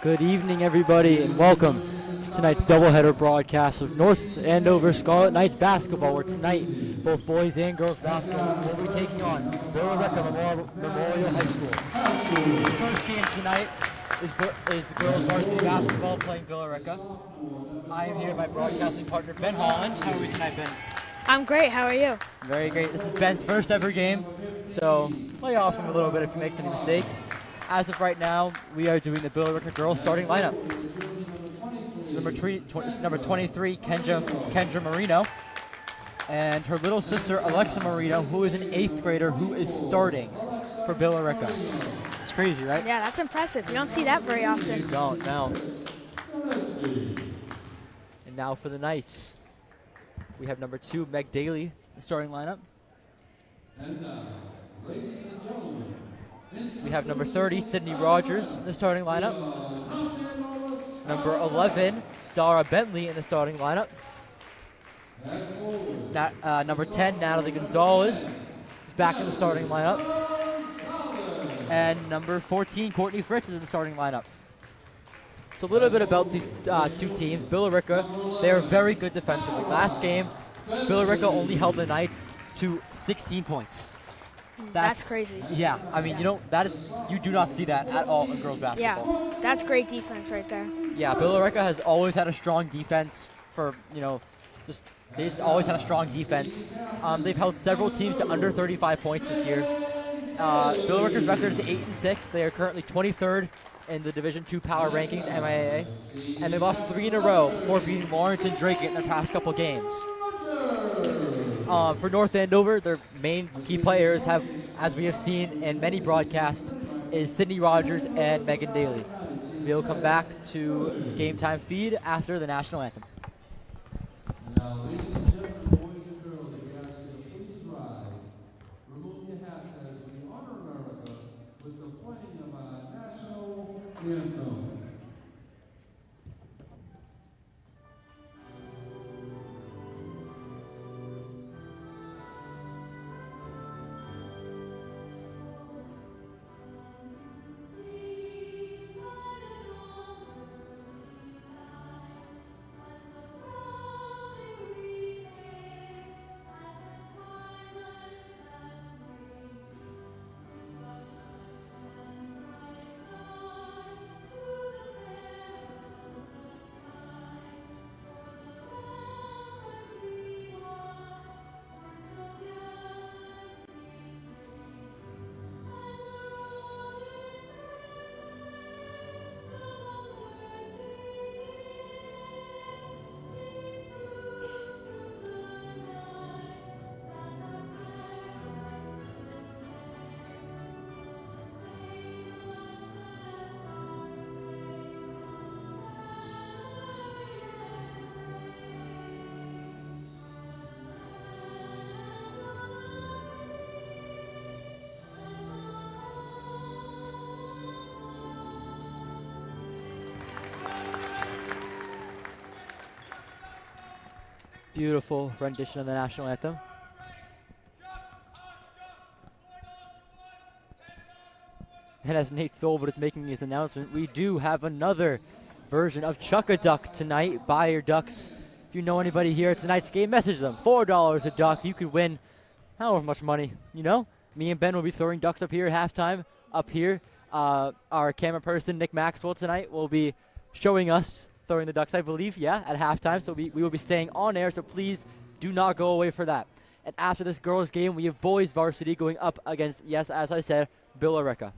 Good evening, everybody, and welcome to tonight's doubleheader broadcast of North Andover Scarlet Knights basketball, where tonight both boys and girls basketball will be taking on Billerica Memorial High School. The first game tonight is the girls varsity basketball playing Billerica. I am here with my broadcasting partner, Ben Holland. How are we tonight, Ben? I'm great. How are you? Very great. This is Ben's first ever game, so lay off him a little bit if he makes any mistakes. As of right now, we are doing the Billerica girls starting lineup. This is number 23, Kendra Marino, and her little sister, Alexa Marino, who is an 8th grader who is starting for Billerica. It's crazy, right? Yeah, that's impressive. You don't see that very often. You don't, no. And now for the Knights. We have number 2, Meg Daly, the starting lineup. And ladies and gentlemen, we have number 30, Sydney Rogers, in the starting lineup. Number 11, Dara Bentley in the starting lineup. Number 10, Natalie Gonzalez is back in the starting lineup. And number 14, Courtney Fritz is in the starting lineup. So a little bit about these two teams. Billerica, they are very good defensively. Last game, Billerica only held the Knights to 16 points. That's crazy. Yeah, I mean, you do not see that at all in girls basketball. Yeah, that's great defense right there. Yeah, Billerica has always had a strong defense they've always had a strong defense. They've held several teams to under 35 points this year. Billerica's record is 8-6. They are currently 23rd in the Division II Power Rankings, MIAA, and they lost 3 in a row before beating Lawrence and Drake in their past couple games. For North Andover, their main key players have, as we have seen in many broadcasts, is Sydney Rogers and Megan Daly. We'll come back to Game Time Feed after the national anthem. now, ladies and gentlemen, boys and girls, we ask you to please rise, remove your hats as we honor America with the playing of our national anthem. Beautiful rendition of the national anthem. And as Nate Solvit is making his announcement, we do have another version of Chuck-a-Duck tonight. Buy your ducks. If you know anybody here at tonight's game, message them. $4 a duck. You could win however much money, Me and Ben will be throwing ducks up here at halftime. Up here, our camera person, Nick Maxwell, tonight will be showing us throwing the ducks, I believe, at halftime. So we will be staying on air, so please do not go away for that. And after this girls' game, we have boys varsity going up against, yes, as I said, Billerica.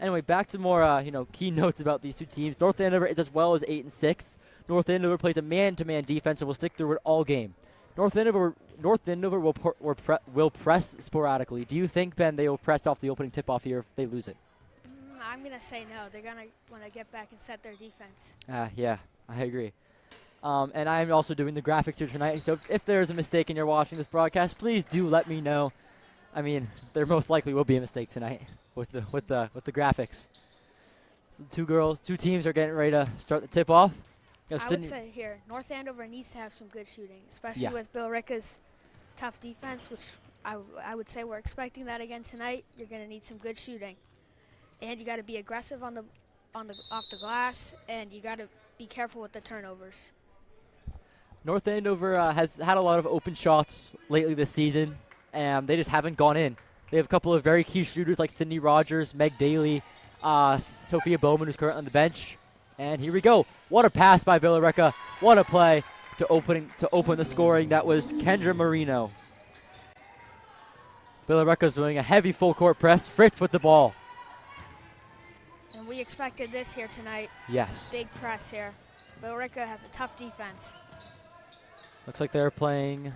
Anyway, back to more, key notes about these two teams. North Andover is as well as 8-6. North Andover plays a man-to-man defense and will stick through it all game. North Andover will press sporadically. Do you think, Ben, they will press off the opening tip-off here if they lose it? I'm going to say no. They're going to want to get back and set their defense. Yeah, I agree. And I'm also doing the graphics here tonight, so if there's a mistake and you're watching this broadcast, please do let me know. I mean, there most likely will be a mistake tonight with the graphics. So two teams are getting ready to start the tip-off. I would say here, North Andover needs to have some good shooting, especially with Billerica's tough defense, which I would say we're expecting that again tonight. You're going to need some good shooting. And you got to be aggressive on off the glass, and you got to be careful with the turnovers. North Andover has had a lot of open shots lately this season, and they just haven't gone in. They have a couple of very key shooters like Sydney Rogers, Meg Daly, Sophia Bowman, who's currently on the bench. And here we go. What a pass by Billerica. What a play to open the scoring. That was Kendra Marino. Billerica's doing a heavy full court press. Fritz with the ball. And we expected this here tonight. Yes. Big press here. Billerica has a tough defense. Looks like they're playing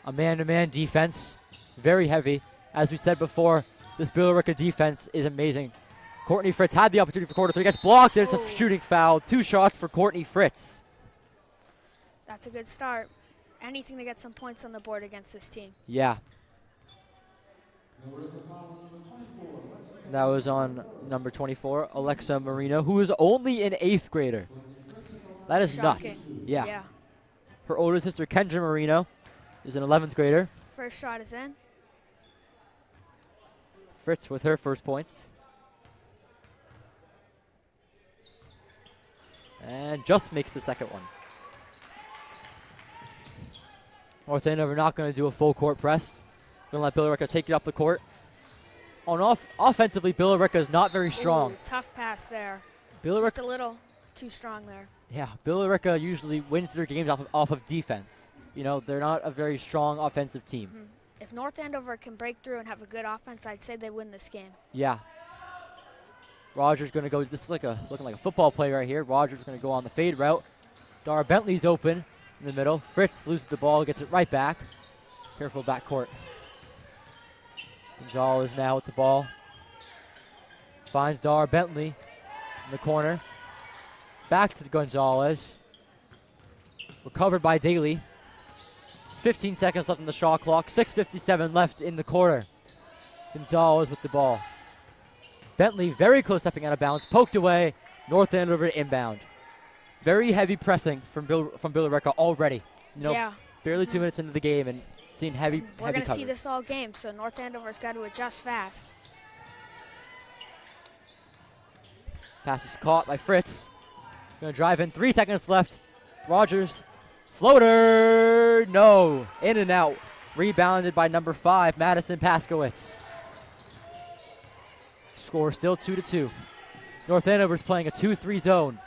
a man-to-man defense. Very heavy. As we said before, this Billerica defense is amazing. Courtney Fritz had the opportunity for quarter three. Gets blocked, and it's a shooting foul. 2 shots for Courtney Fritz. That's a good start. Anything to get some points on the board against this team. Yeah. That was on number 24, Alexa Marino, who is only an 8th grader. That is Shocking. nuts. Yeah. Yeah. Her older sister, Kendra Marino, is an 11th grader. First shot is in. Fritz with her first points. And just makes the second one. North Andover not going to do a full court press. Going to let Billerica take it up the court. Offensively, Billerica is not very strong. Ooh, tough pass there. Billerica, Just a little too strong there. yeah, Billerica usually wins their games off of defense. You know, they're not a very strong offensive team. Mm-hmm. If North Andover can break through and have a good offense, I'd say they win this game. Yeah. Rogers going to go. This is looking like a football play right here. Rogers going to go on the fade route. Dara Bentley's open in the middle. Fritz loses the ball, gets it right back. Careful backcourt. Gonzalez now with the ball. Finds Dara Bentley in the corner. Back to Gonzalez. Recovered by Daly. 15 seconds left on the shot clock. 6:57 left in the quarter. Gonzalez with the ball. Bentley very close stepping out of bounds. Poked away. North Andover inbound. Very heavy pressing from Billerica already. You know, yeah. barely 2 minutes into the game and seeing heavy We're going to see coverage. this all game, so North Andover's got to adjust fast. Pass is caught by Fritz. Going to drive in. 3 seconds left. Rogers. Floater. No. In and out. Rebounded by number 5, Madison Paskowitz. Score still 2-2. North Andover's playing a 2-3 zone.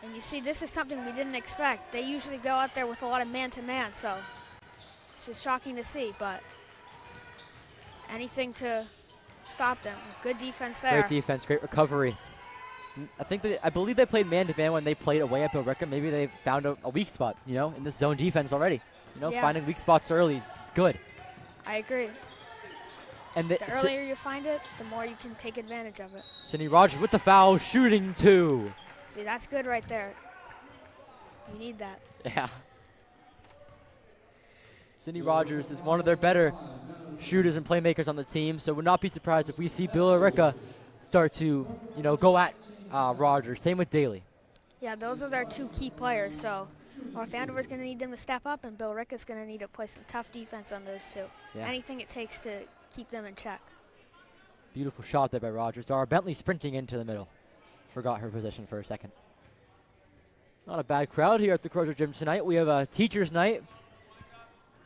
And you see, this is something we didn't expect. They usually go out there with a lot of man-to-man, so this is shocking to see, but anything to stop them. Good defense there. Great defense, great recovery. I believe they played man-to-man when they played away at Billerica. Maybe they found a weak spot, you know, in this zone defense already. You know, Yeah. finding weak spots early is good. I agree. And The earlier you find it, the more you can take advantage of it. Sydney Rogers with the foul, shooting 2. See, that's good right there. You need that. Yeah. Sydney Rogers is one of their better shooters and playmakers on the team, so would not be surprised if we see Billerica start to, you know, go at Rogers. Same with Daly. Yeah, those are their 2 key players, so North Andover's going to need them to step up, and Billerica's going to need to play some tough defense on those 2. Yeah. Anything it takes to keep them in check. Beautiful shot there by Rogers. Dara Bentley sprinting into the middle. Forgot her position for a second. Not a bad crowd here at the Crozier Gym tonight. We have a teacher's night.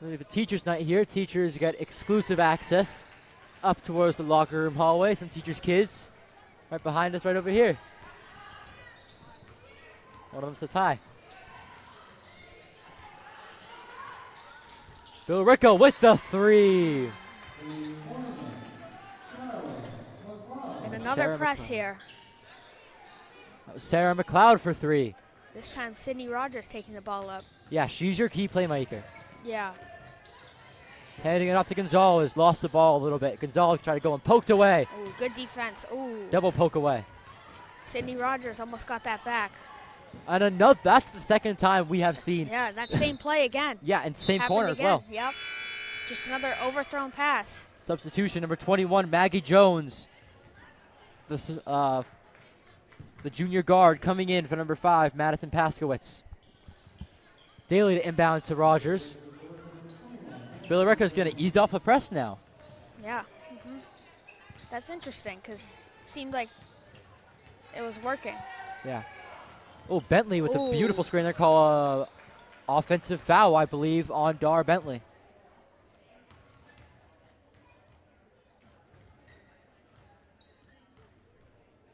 We have a teacher's night here. Teachers get exclusive access up towards the locker room hallway. Some teachers' kids right behind us right over here. One of them says hi. Billerica with the 3. And another Sarah press McLeod. here. That was Sarah McLeod for 3. This time, Sydney Rogers taking the ball up. Yeah, she's your key playmaker. Yeah. Handing it off to Gonzalez. Lost the ball a little bit. Gonzalez tried to go and poked away. Ooh, good defense. Ooh. Double poke away. Sydney Rogers almost got that back. And another, that's the second time we have seen. Yeah, that same play again. Yeah, and same Happened corner as again. well. Yep. Just another overthrown pass. Substitution number 21, Maggie Jones. The junior guard coming in for number 5, Madison Paskowitz. Daly to inbound to Rogers. Billerica is going to ease off the press now. Yeah. That's interesting because it seemed like it was working. Yeah. Oh, Bentley with a beautiful screen there. Call offensive foul, I believe, on Dar Bentley.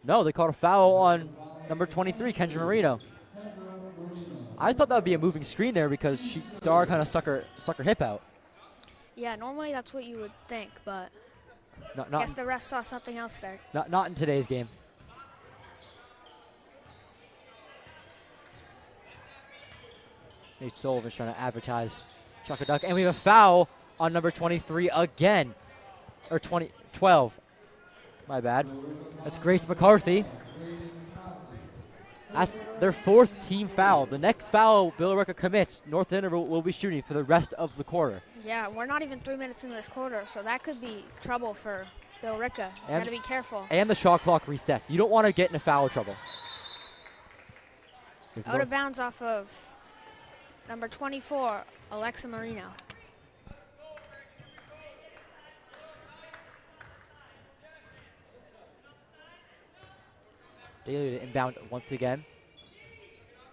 No, they called a foul on number 23, Kendra Marino. I thought that would be a moving screen there because Dar kind of stuck her hip out. Yeah, normally that's what you would think, but I guess the ref saw something else there. Not in today's game. Nate Sullivan's trying to advertise Chuck-a-Duck. And we have a foul on number 23 again. Or 12. My bad. That's Grace McCarthy. That's their 4th team foul. The next foul Billerica commits, North Andover will be shooting for the rest of the quarter. Yeah, we're not even 3 minutes in this quarter, so that could be trouble for Billerica. Got to be careful. And the shot clock resets. You don't want to get into foul trouble. Out of bounds off of number 24, Alexa Marino. Daly to inbound once again.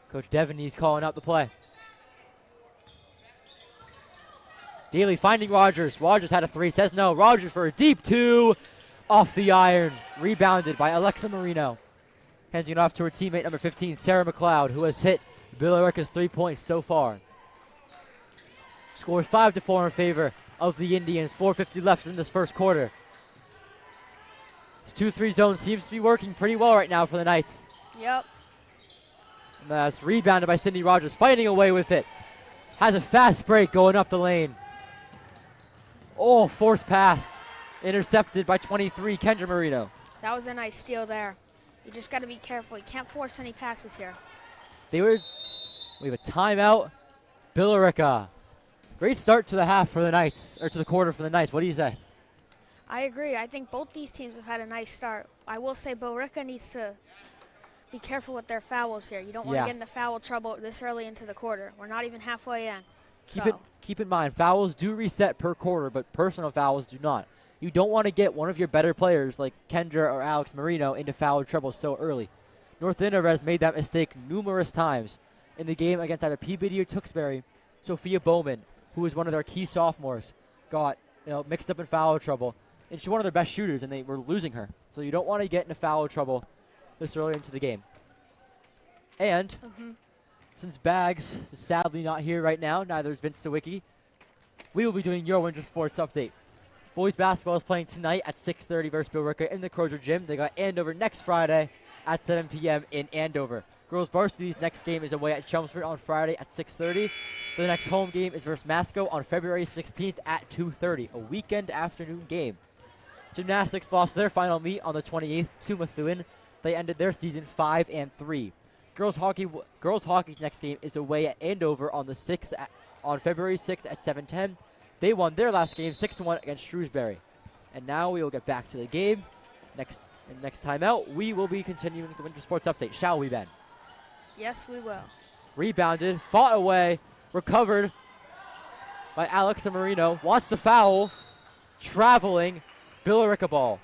Coach Devaney's calling out the play. Daly finding Rogers. Rogers had a 3, says no. Rogers for a deep 2 off the iron. Rebounded by Alexa Marino. Handing it off to her teammate number 15, Sarah McLeod, who has hit Billerica's 3 points so far. Scores 5-4 in favor of the Indians. 4:50 left in this first quarter. This 2-3 zone seems to be working pretty well right now for the Knights. Yep. And that's rebounded by Sydney Rogers, fighting away with it. Has a fast break going up the lane. Oh, force pass. Intercepted by 23, Kendra Marino. That was a nice steal there. You just got to be careful. You can't force any passes here. We have a timeout. Billerica. Great start to the half for the Knights, or to the quarter for the Knights. What do you say? I agree. I think both these teams have had a nice start. I will say Billerica needs to be careful with their fouls here. You don't want to get into foul trouble this early into the quarter. We're not even halfway in. Keep in mind, fouls do reset per quarter, but personal fouls do not. You don't want to get one of your better players like Kendra or Alex Marino into foul trouble so early. North Andover has made that mistake numerous times. In the game against either Peabody or Tewksbury, Sophia Bowman, who was one of their key sophomores, got mixed up in foul trouble. And she's one of their best shooters, and they were losing her. So you don't want to get into foul trouble this early into the game. And since Baggs is sadly not here right now, neither is Vince Siwicki, we will be doing your Winter Sports Update. Boys basketball is playing tonight at 6:30 versus Billerica in the Crozier Gym. They got Andover next Friday at 7 p.m. in Andover. Girls Varsity's next game is away at Chelmsford on Friday at 6:30. The next home game is versus Masco on February 16th at 2:30, a weekend afternoon game. Gymnastics lost their final meet on the 28th to Methuen. They ended their season 5-3. Girls hockey's next game is away at Andover on on February 6th at 7:10. They won their last game 6-1 against Shrewsbury. And now we will get back to the game. Next time out, we will be continuing the Winter Sports Update. Shall we, Ben? Yes, we will. Rebounded, fought away, recovered by Alexa Marino. Wants the foul. Traveling Billerica ball.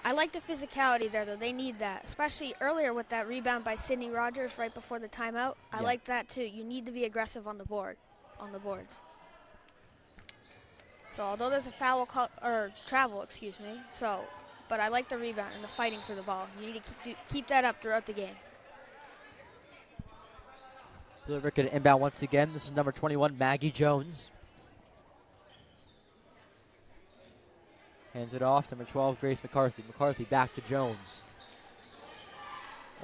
I like the physicality there, though. They need that, especially earlier with that rebound by Sydney Rogers right before the timeout. I like that, too. You need to be aggressive on the boards. So although there's a foul call, or travel, excuse me, but I like the rebound and the fighting for the ball. You need to keep that up throughout the game. Billerica to inbound once again. This is number 21, Maggie Jones. Hands it off to number 12, Grace McCarthy. McCarthy back to Jones.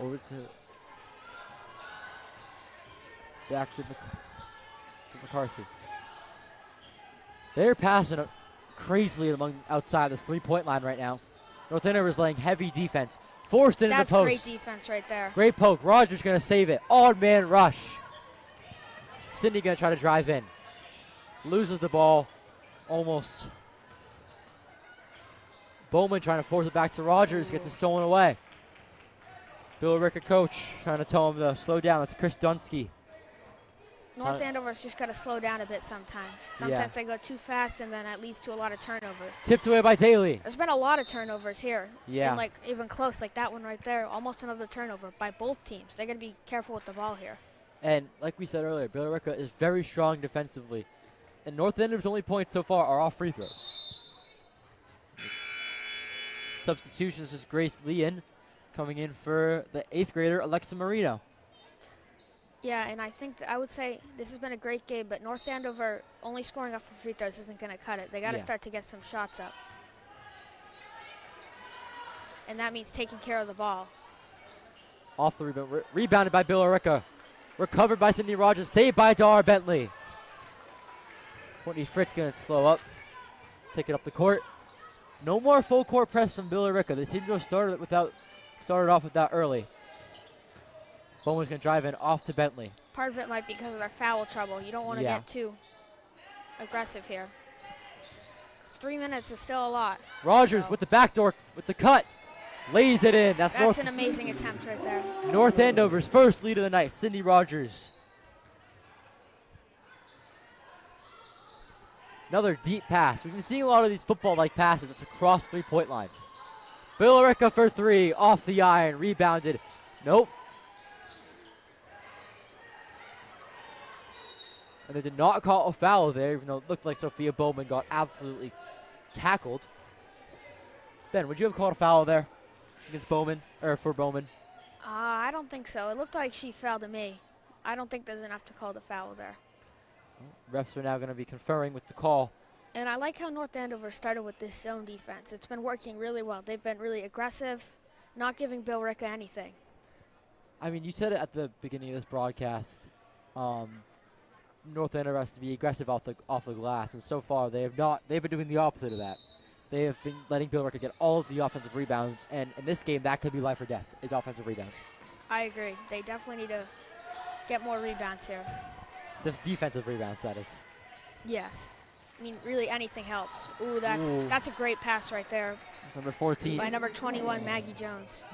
Over to McCarthy. They're passing it crazily outside this 3-point line right now. North Andover is laying heavy defense. Forced into the post. That's great defense right there. Great poke. Rogers going to save it. Odd man rush. Sydney going to try to drive in. Loses the ball. Almost. Bowman trying to force it back to Rogers. Gets it stolen away. Billerica coach trying to tell him to slow down. That's Chris Dunsky. North Andover's just got to slow down a bit sometimes. Sometimes they go too fast, and then that leads to a lot of turnovers. Tipped away by Daly. There's been a lot of turnovers here. Yeah. And, like, even close, like that one right there, almost another turnover by both teams. They got to be careful with the ball here. And like we said earlier, Billerica is very strong defensively. And North Andover's only points so far are off free throws. Substitutions is Grace Leon coming in for the 8th grader, Alexa Marino. Yeah, and I think I would say this has been a great game, but North Andover only scoring off of free throws isn't going to cut it. They got to start to get some shots up. And that means taking care of the ball. Off the rebound, rebounded by Billerica. Recovered by Sydney Rogers, saved by Dara Bentley. Courtney Fritz going to slow up, take it up the court. No more full court press from Billerica. They seem to have started off with that early. Bowman's going to drive in off to Bentley. Part of it might be because of their foul trouble. You don't want to get too aggressive here. 3 minutes is still a lot. Rogers with the backdoor, with the cut. Lays it in. That's an amazing attempt right there. North Andover's first lead of the night, Sydney Rogers. Another deep pass. We've been seeing a lot of these football-like passes. It's across 3-point line. Billerica for 3, off the iron, rebounded. Nope. And they did not call a foul there, even though it looked like Sophia Bowman got absolutely tackled. Ben, would you have called a foul there against Bowman, or for Bowman? I don't think so. It looked like she fouled to me. I don't think there's enough to call the foul there. Refs are now going to be conferring with the call. And I like how North Andover started with this zone defense. It's been working really well. They've been really aggressive, not giving Billerica anything. I mean, you said it at the beginning of this broadcast. North Andover has to be aggressive off the glass, and so far they have not. They've been doing the opposite of that. They have been letting Billerica get all of the offensive rebounds, and in this game, that could be life or death, is offensive rebounds. I agree. They definitely need to get more rebounds here. The defensive rebounds, that is. Yes. I mean, really anything helps. Ooh, that's a great pass right there. That's number 14. By number 21, Maggie Jones.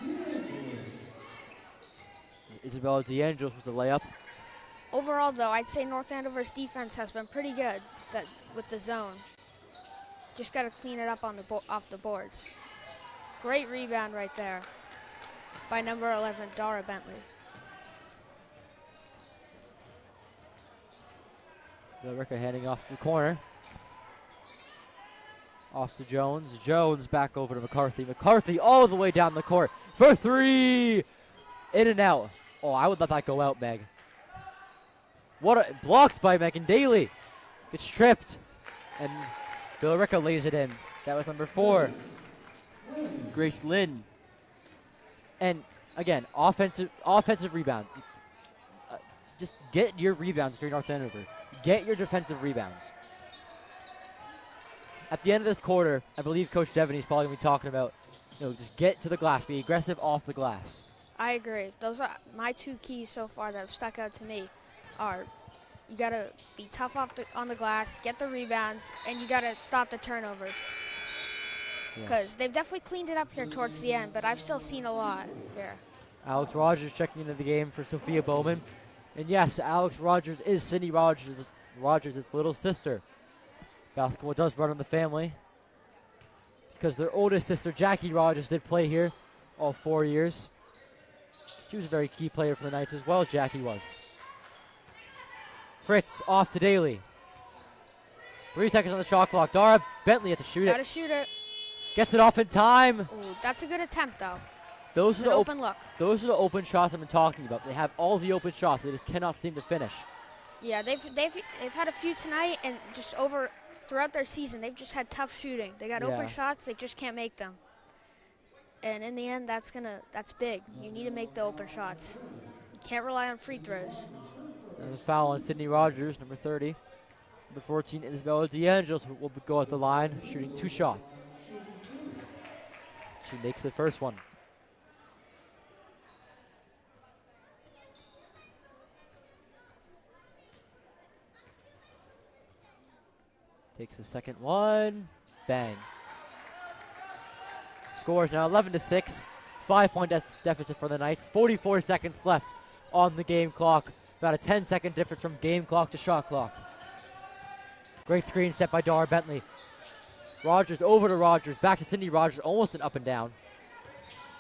Isabella DeAngelis with the layup. Overall, though, I'd say North Andover's defense has been pretty good with the zone. Just got to clean it up on off the boards. Great rebound right there by number 11, Dara Bentley. Billerica handing off to the corner. Off to Jones. Jones back over to McCarthy. McCarthy all the way down the court for 3. In and out. Oh, I would let that go out, Meg. Blocked by Megan Daly. Gets tripped. And Billerica lays it in. That was number 4. Grace Lynn. And again, offensive rebounds. Just get your rebounds for North Andover. Get your defensive rebounds. At the end of this quarter, I believe Coach Devaney is probably going to be talking about, just get to the glass, be aggressive off the glass. I agree. Those are my 2 keys so far that have stuck out to me. You got to be tough on the glass, get the rebounds, and you got to stop the turnovers. Because they've definitely cleaned it up here towards the end, but I've still seen a lot here. Alex Rogers checking into the game for Sophia Bowman. And yes, Alex Rogers is Sydney Rogers' little sister. Basketball does run in the family, because their oldest sister, Jackie Rogers, did play here all 4 years. She was a very key player for the Knights as well, Jackie was. Fritz off to Daly. 3 seconds on the shot clock. Dara Bentley had to shoot it. Gotta shoot it. Gets it off in time. Ooh, that's a good attempt, though. Those are the open look. Those are the open shots I've been talking about. They have all the open shots. They just cannot seem to finish. Yeah, they've had a few tonight, and just throughout their season, they've just had tough shooting. They got open shots, they just can't make them. And in the end, that's big. You need to make the open shots. You can't rely on free throws. There's a foul on Sydney Rogers, number 30. Number 14, Isabella DeAngelis will go at the line, shooting 2 shots. She makes the first one. Takes the second one. Bang. Score is now 11-6. 5-point deficit for the Knights. 44 seconds left on the game clock. About a 10-second difference from game clock to shot clock. Great screen set by Dara Bentley. Rogers over to Rogers. Back to Sydney Rogers. Almost an up and down.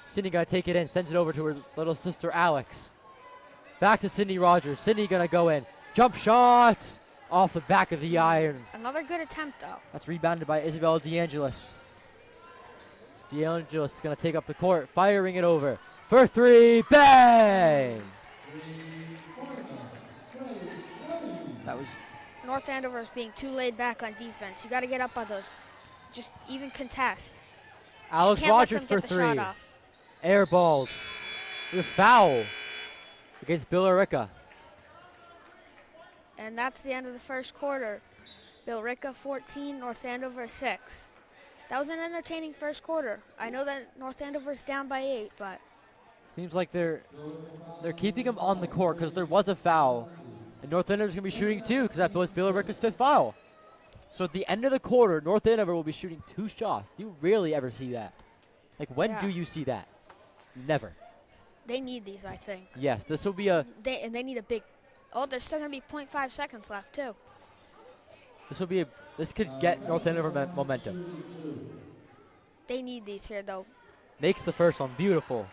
Sydney gonna take it in. Sends it over to her little sister Alex. Back to Sydney Rogers. Sydney gonna go in. Jump shots off the back of the iron. Another good attempt, though. That's rebounded by Isabella DeAngelis. DeAngelis gonna take up the court. Firing it over. For three. Bang! That was North Andover is being too laid back on defense. You got to get up on those. Just even contest. Alex Rogers for three. Airballed. With foul against Billerica. And that's the end of the first quarter. Billerica 14, North Andover 6. That was an entertaining first quarter. I know that North Andover's down by 8, but seems like they're keeping him on the court because there was a foul. And North Andover's going to be shooting 2 because that was Billerica's 5th foul. So at the end of the quarter, North Andover will be shooting 2 shots. You rarely ever see that. Like, when do you see that? Never. They need these, I think. Yes, this will be a... They need a big... Oh, there's still going to be 0.5 seconds left, too. This will be a... This could get North Andover momentum. They need these here, though. Makes the first one beautiful.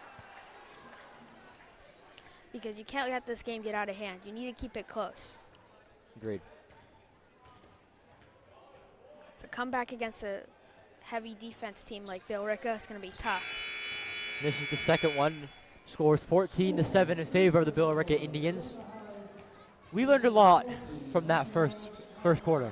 Because you can't let this game get out of hand. You need to keep it close. Agreed. So come back against a heavy defense team like Billerica. It's going to be tough. This is the second one. Scores 14-7 in favor of the Billerica Indians. We learned a lot from that first quarter.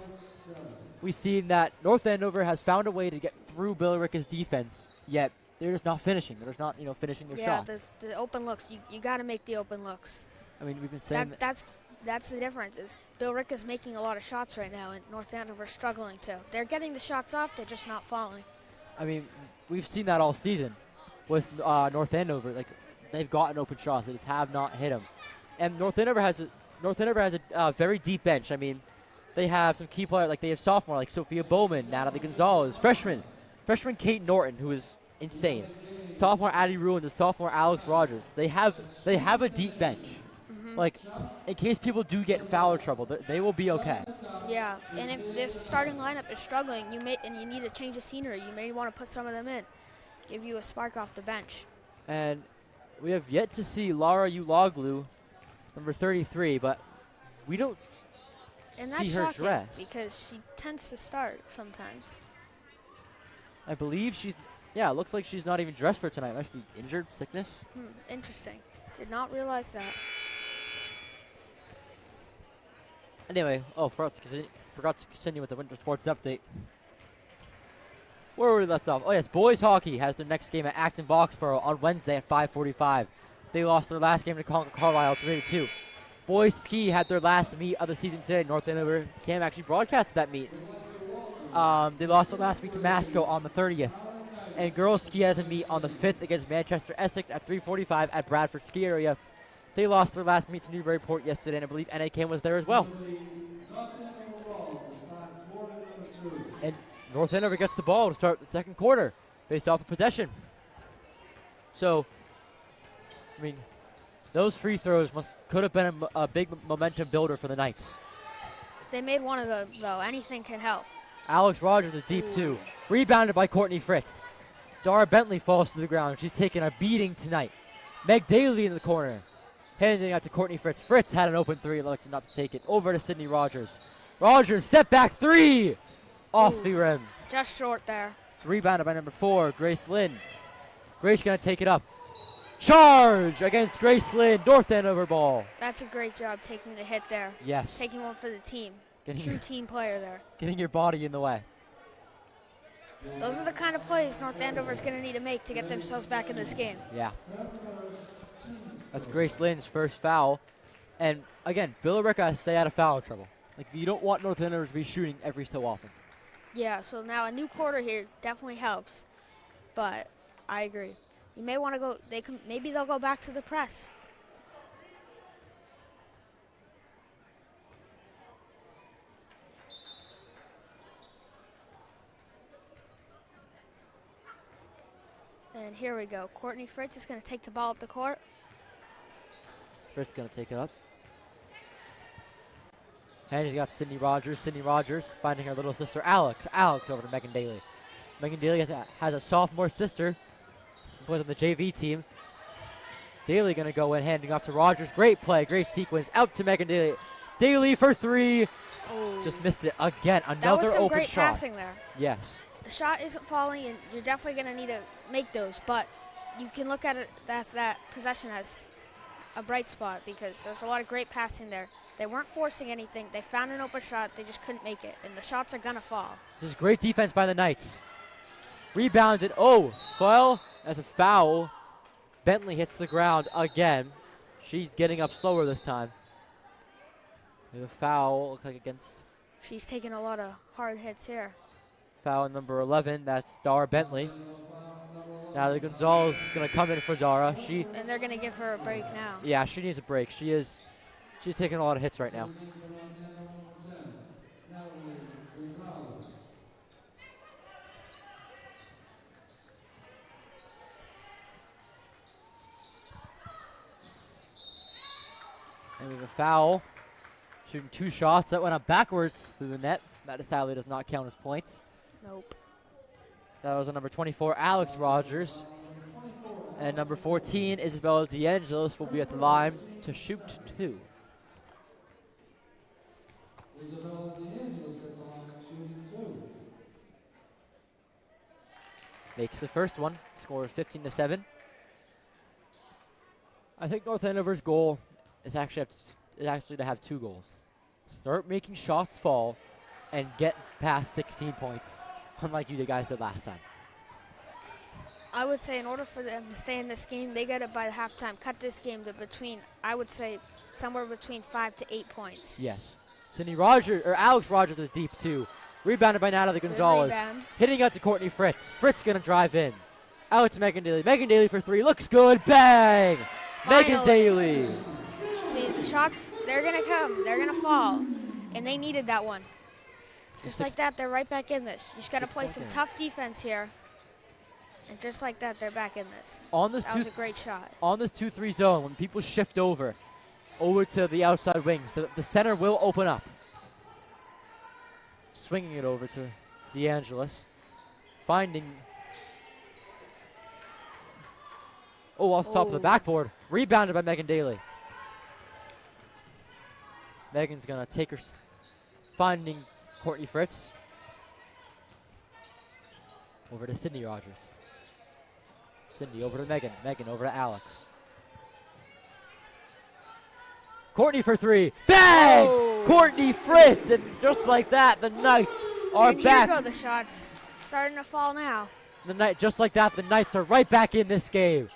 We've seen that North Andover has found a way to get through Billerica's defense, yet they're just not finishing. They're just not, finishing their shots. Yeah, the open looks. You got to make the open looks. I mean, we've been saying that's the difference. Is Billerica's making a lot of shots right now, and North Andover's struggling too. They're getting the shots off. They're just not falling. I mean, we've seen that all season with North Andover. Like, they've gotten open shots. They just have not hit them. And North Andover has a very deep bench. I mean, they have some key players. Like, they have sophomore like Sophia Bowman, Natalie Gonzalez, freshman Kate Norton, who is insane. Sophomore Addie Ruins and sophomore Alex Rogers. They have a deep bench. Like, in case people do get foul trouble, they will be okay. Yeah, and if this starting lineup is struggling, you need a change of scenery. You may want to put some of them in, give you a spark off the bench. And we have yet to see Lara Uloglu, number 33, but we don't see her dress because she tends to start sometimes. I believe it looks like she's not even dressed for tonight. Must be injured, sickness. Interesting. Did not realize that. Anyway, forgot to continue with the winter sports update. Where were we left off? Oh yes, boys hockey has their next game at Acton Boxborough on Wednesday at 5:45. They lost their last game to Concord Carlisle 3-2. Boys ski had their last meet of the season today. North Andover CAM actually broadcasted that meet. They lost their last meet to Masco on the 30th. And girls ski has a meet on the 5th against Manchester Essex at 3:45 at Bradford Ski Area. They lost their last meet to Newburyport yesterday, and I believe NACAM was there as well. And North Andover gets the ball to start the second quarter based off of possession. So, I mean, those free throws could have been a big momentum builder for the Knights. They made one of those, though. Anything can help. Alex Rogers a deep 2. Rebounded by Courtney Fritz. Dara Bentley falls to the ground. She's taking a beating tonight. Meg Daly in the corner. Handing out to Courtney Fritz. Fritz had an open 3, elected not to take it. Over to Sydney Rogers. Rogers, step back 3! Off the rim. Just short there. It's rebounded by number 4, Grace Lynn. Grace gonna take it up. Charge against Grace Lynn. North Andover ball. That's a great job taking the hit there. Yes. Taking one for the team. True team player there. Getting your body in the way. Those are the kind of plays North Andover is going to need to make to get themselves back in this game. Yeah. That's Grace Lynn's first foul. And again, Billerica has to stay out of foul trouble. Like, you don't want North Andover to be shooting every so often. Yeah, so now a new quarter here definitely helps. But I agree. You may want to go, maybe they'll go back to the press. And here we go. Courtney Fritz is going to take the ball up the court. Fritz going to take it up. And he's got Sydney Rogers. Sydney Rogers finding her little sister Alex. Alex over to Megan Daly. Megan Daly has a sophomore sister who plays on the JV team. Daly going to go in, handing off to Rogers. Great play, great sequence. Out to Megan Daly. Daly for three. Oh. Just missed it again. Another That was some open great shot. passing there. Yes. The shot isn't falling, and you're definitely going to need to make those, but you can look at it that possession as a bright spot because there's a lot of great passing there. They weren't forcing anything. They found an open shot. They just couldn't make it, and the shots are going to fall. This is great defense by the Knights. Rebounded. Oh, fell. That's a foul. Bentley hits the ground again. She's getting up slower this time. There's a foul, looks like against. She's taking a lot of hard hits here. Foul number 11, that's Dara Bentley. Natalie Gonzalez is going to come in for Dara. And they're going to give her a break now. Yeah, she needs a break. She's taking a lot of hits right now. And we have a foul. Shooting 2 shots that went up backwards through the net. That sadly does not count as points. Nope. That was a number 24, Alex Rogers. And number 14, Isabella DeAngelis, will be at the line to shoot 2. Isabella DeAngelis at the line shooting 2. Makes the first one. Score is 15-7. I think North Andover's goal is actually to have 2 goals. Start making shots fall and get past 16 points, unlike you guys did last time. I would say in order for them to stay in this game, they got it by halftime. Cut this game to I would say, somewhere between 5 to 8 points. Yes. Alex Rogers is deep too. Rebounded by Natalie Gonzalez. Hitting out to Courtney Fritz. Fritz gonna drive in. Out to Megan Daly. Megan Daly for 3. Looks good. Bang! Finally. Megan Daly. See, the shots, they're going to come. They're going to fall. And they needed that one. Just like that, they're right back in this. You just got to play some tough defense here. And just like that, they're back in this. That was a great shot. On this 2-3 zone, when people shift over to the outside wings, the center will open up. Swinging it over to DeAngelis. Finding. Oh, off the top of the backboard. Rebounded by Megan Daly. Megan's going to take her. Finding Courtney Fritz. Over to Sydney Rogers. Sydney over to Megan. Megan over to Alex. Courtney for 3. Bang! Oh. Courtney Fritz. And just like that, the Knights are and back. Here go the shots. Starting to fall now. Just like that, the Knights are right back in this game.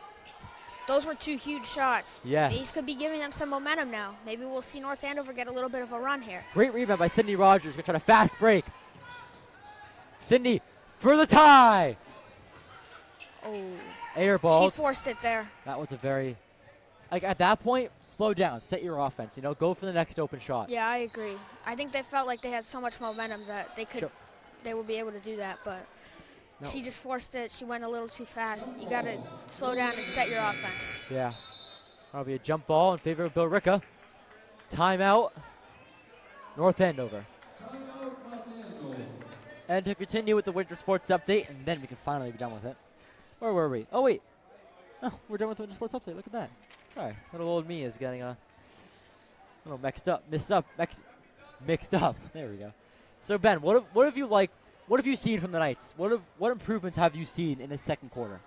Those were 2 huge shots. Yes. These could be giving them some momentum now. Maybe we'll see North Andover get a little bit of a run here. Great rebound by Sydney Rogers. Gonna try to fast break. Sydney for the tie. Oh. Air ball. She forced it there. That was a very, at that point, slow down. Set your offense. Go for the next open shot. Yeah, I agree. I think they felt like they had so much momentum that they would be able to do that, but no. She just forced it. She went a little too fast. You got to slow down and set your offense. Yeah. That'll be a jump ball in favor of Billerica. Timeout, North Andover. And to continue with the winter sports update, and then we can finally be done with it. Where were we? Oh, wait. Oh, we're done with the winter sports update. Look at that. Sorry. Little old me is getting a little mixed up. There we go. So, Ben, what have you liked? What have you seen from the Knights? What improvements have you seen in the second quarter?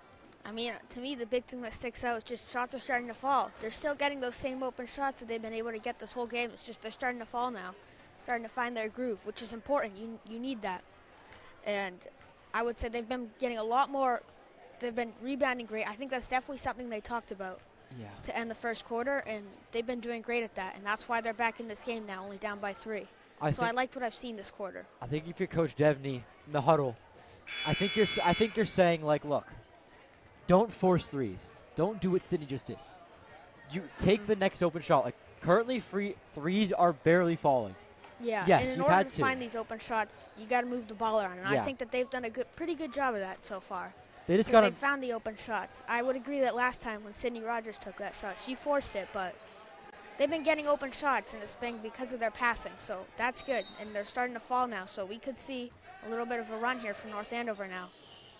I mean, to me, the big thing that sticks out is just shots are starting to fall. They're still getting those same open shots that they've been able to get this whole game. It's just they're starting to fall now, starting to find their groove, which is important. You need that. And I would say they've been getting a lot more. They've been rebounding great. I think that's definitely something they talked about to end the first quarter, and they've been doing great at that. And that's why they're back in this game now, only down by 3. So I liked what I've seen this quarter. I think if you're Coach Devney in the huddle, I think you're saying, like, look, don't force threes. Don't do what Sydney just did. You take the next open shot. Like, currently threes are barely falling. Yeah, yes, and in order to find these open shots, you got to move the ball around. And I think that they've done a pretty good job of that so far. They've found the open shots. I would agree that last time when Sydney Rogers took that shot, she forced it, but they've been getting open shots, and it's been because of their passing. So that's good, and they're starting to fall now. So we could see a little bit of a run here from North Andover now.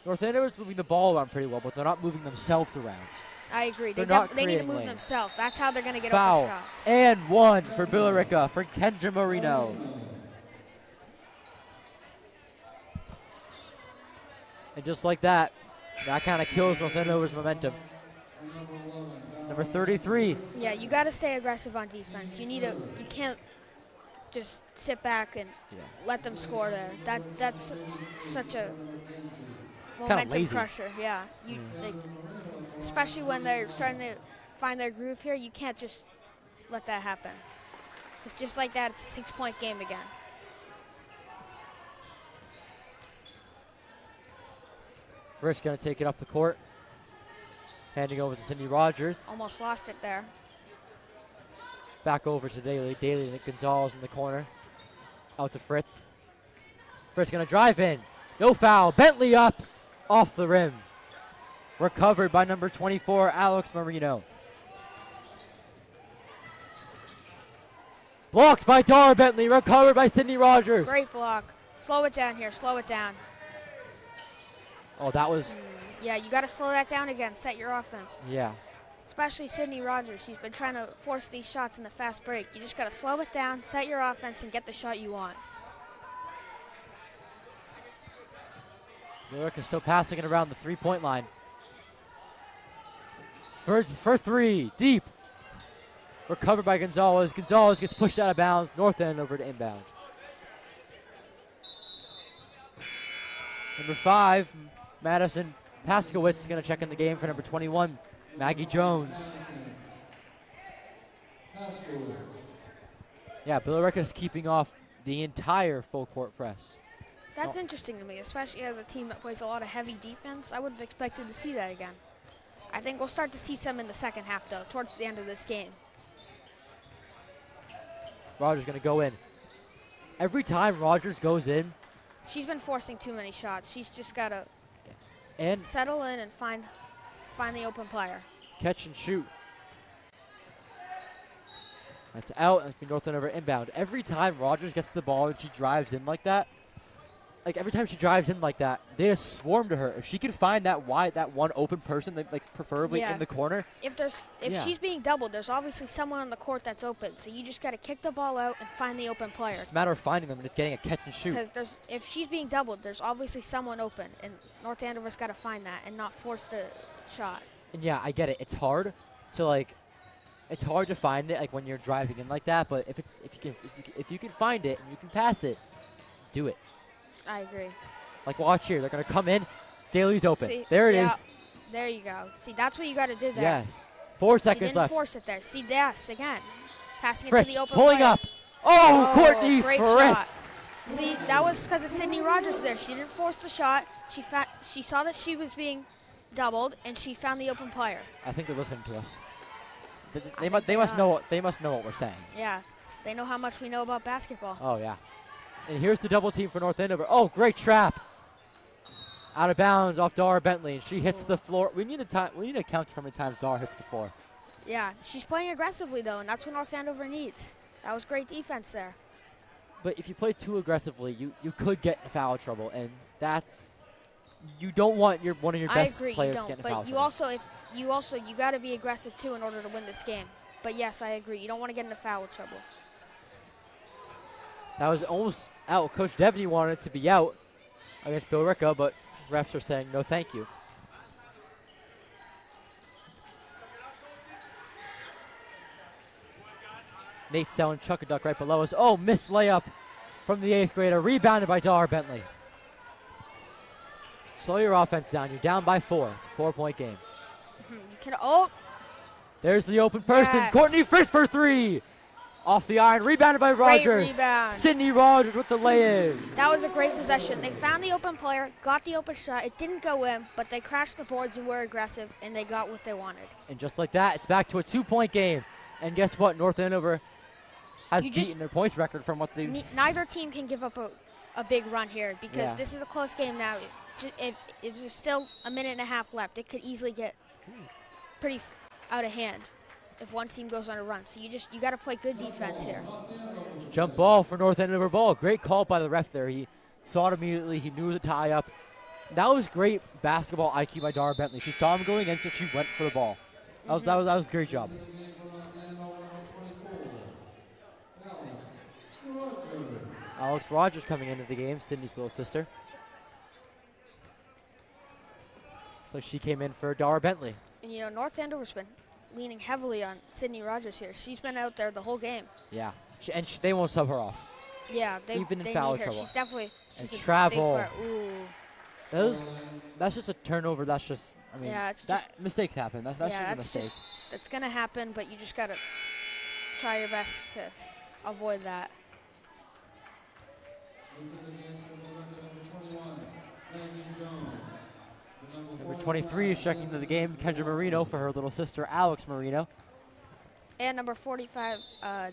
North Andover's moving the ball around pretty well, but they're not moving themselves around. I agree. They need to move lanes. themselves. That's how they're going to get Foul. open shots. And one for Billerica for Kendra Marino. And just like that, that kind of kills North Andover's momentum. Number 33. Yeah, you got to stay aggressive on defense. You can't just sit back and let them score there. That's such a momentum crusher. Yeah, especially when they're starting to find their groove here, you can't just let that happen. It's just like that. It's a 6-point game again. Frisch going to take it up the court. Handing over to Cindy Rogers. Almost lost it there. Back over to Daly. Daly and Gonzalez in the corner. Out to Fritz. Fritz going to drive in. No foul. Bentley up. Off the rim. Recovered by number 24, Alex Marino. Blocked by Dara Bentley. Recovered by Cindy Rogers. Great block. Slow it down here. Slow it down. Oh, that was... Yeah, you got to slow that down again. Set your offense. Yeah. Especially Cindy Rogers. She's been trying to force these shots in the fast break. You just got to slow it down, set your offense, and get the shot you want. Billerica still passing it around the three-point line. For three, deep. Recovered by Gonzalez. Gonzalez gets pushed out of bounds. North End over to inbound. Number 5, Madison Paskowitz is going to check in the game for number 21, Maggie Jones. Yeah, Billerica's keeping off the entire full court press. That's interesting to me, especially as a team that plays a lot of heavy defense. I would have expected to see that again. I think we'll start to see some in the second half, though, towards the end of this game. Rogers going to go in. Every time Rogers goes in, she's been forcing too many shots. She's just got to and settle in and find the open player. Catch and shoot. That's out. That's been North Andover inbound. Every time Rogers gets the ball and she drives in like that, they just swarm to her. If she can find that one open person, preferably in the corner. If she's being doubled, there's obviously someone on the court that's open. So you just got to kick the ball out and find the open player. It's a matter of finding them and just getting a catch and shoot. Because if she's being doubled, there's obviously someone open, and North Andover's got to find that and not force the shot. And yeah, I get it. It's hard to find it when you're driving in like that. But if you can find it and you can pass it, do it. I agree. Watch here. They're going to come in. Daly's open. See, there it is. There you go. See, that's what you got to do there. Yes. 4 seconds she didn't left. Force it there. See, yes, again. Passing Fritz it to the open pulling player. up. Oh, Courtney great Fritz. Shot. See, that was because of Cindy Rogers there. She didn't force the shot. She saw that she was being doubled, and she found the open player. I think they're listening to us. They must know what we're saying. Yeah. They know how much we know about basketball. Oh, yeah. And here's the double team for North Andover. Oh, great trap. Out of bounds off Dara Bentley, and she hits the floor. We need to count how many times Dara hits the floor. Yeah, she's playing aggressively, though, and that's what North Andover needs. That was great defense there. But if you play too aggressively, you could get in foul trouble, and you don't want one of your best players to get in foul trouble. You got to be aggressive, too, in order to win this game. But, yes, I agree. You don't want to get into foul trouble. That was almost out. Coach Devaney wanted it to be out against Billerica, but refs are saying no thank you. Nate Sellen, Chuckaduck right below us. Oh, missed layup from the 8th grader. Rebounded by Dara Bentley. Slow your offense down. You're down by 4. It's a 4-point game. There's the open person. Yes. Courtney Frisch for 3. Off the iron, rebounded by Rogers. Great rebound. Sydney Rogers with the lay-in. That was a great possession. They found the open player, got the open shot. It didn't go in, but they crashed the boards and were aggressive, and they got what they wanted. And just like that, it's back to a 2-point game. And guess what? North Andover has beaten their points record from what they... Neither team can give up a big run here because this is a close game now. It's still a minute and a half left. It could easily get pretty out of hand. if one team goes on a run. So you got to play good defense here. Jump ball for North Andover ball. Great call by the ref there. He saw it immediately. He knew the tie up. That was great basketball IQ by Dara Bentley. She saw him going against it. She went for the ball. That was a great job. Alex Rogers coming into the game, Sydney's little sister. So she came in for Dara Bentley. And you know, North Andover's been leaning heavily on Sydney Rogers here. She's been out there the whole game. Yeah, they won't sub her off. Yeah, they even in they foul need her. trouble. She's definitely And she's a travel. big player. Ooh. That's just a turnover. That's just, I mean, Yeah, it's mistakes happen. That's just a mistake. That's gonna happen, but you just gotta try your best to avoid that. Number 23 is checking into the game, Kendra Marino, for her little sister, Alex Marino. And number 45,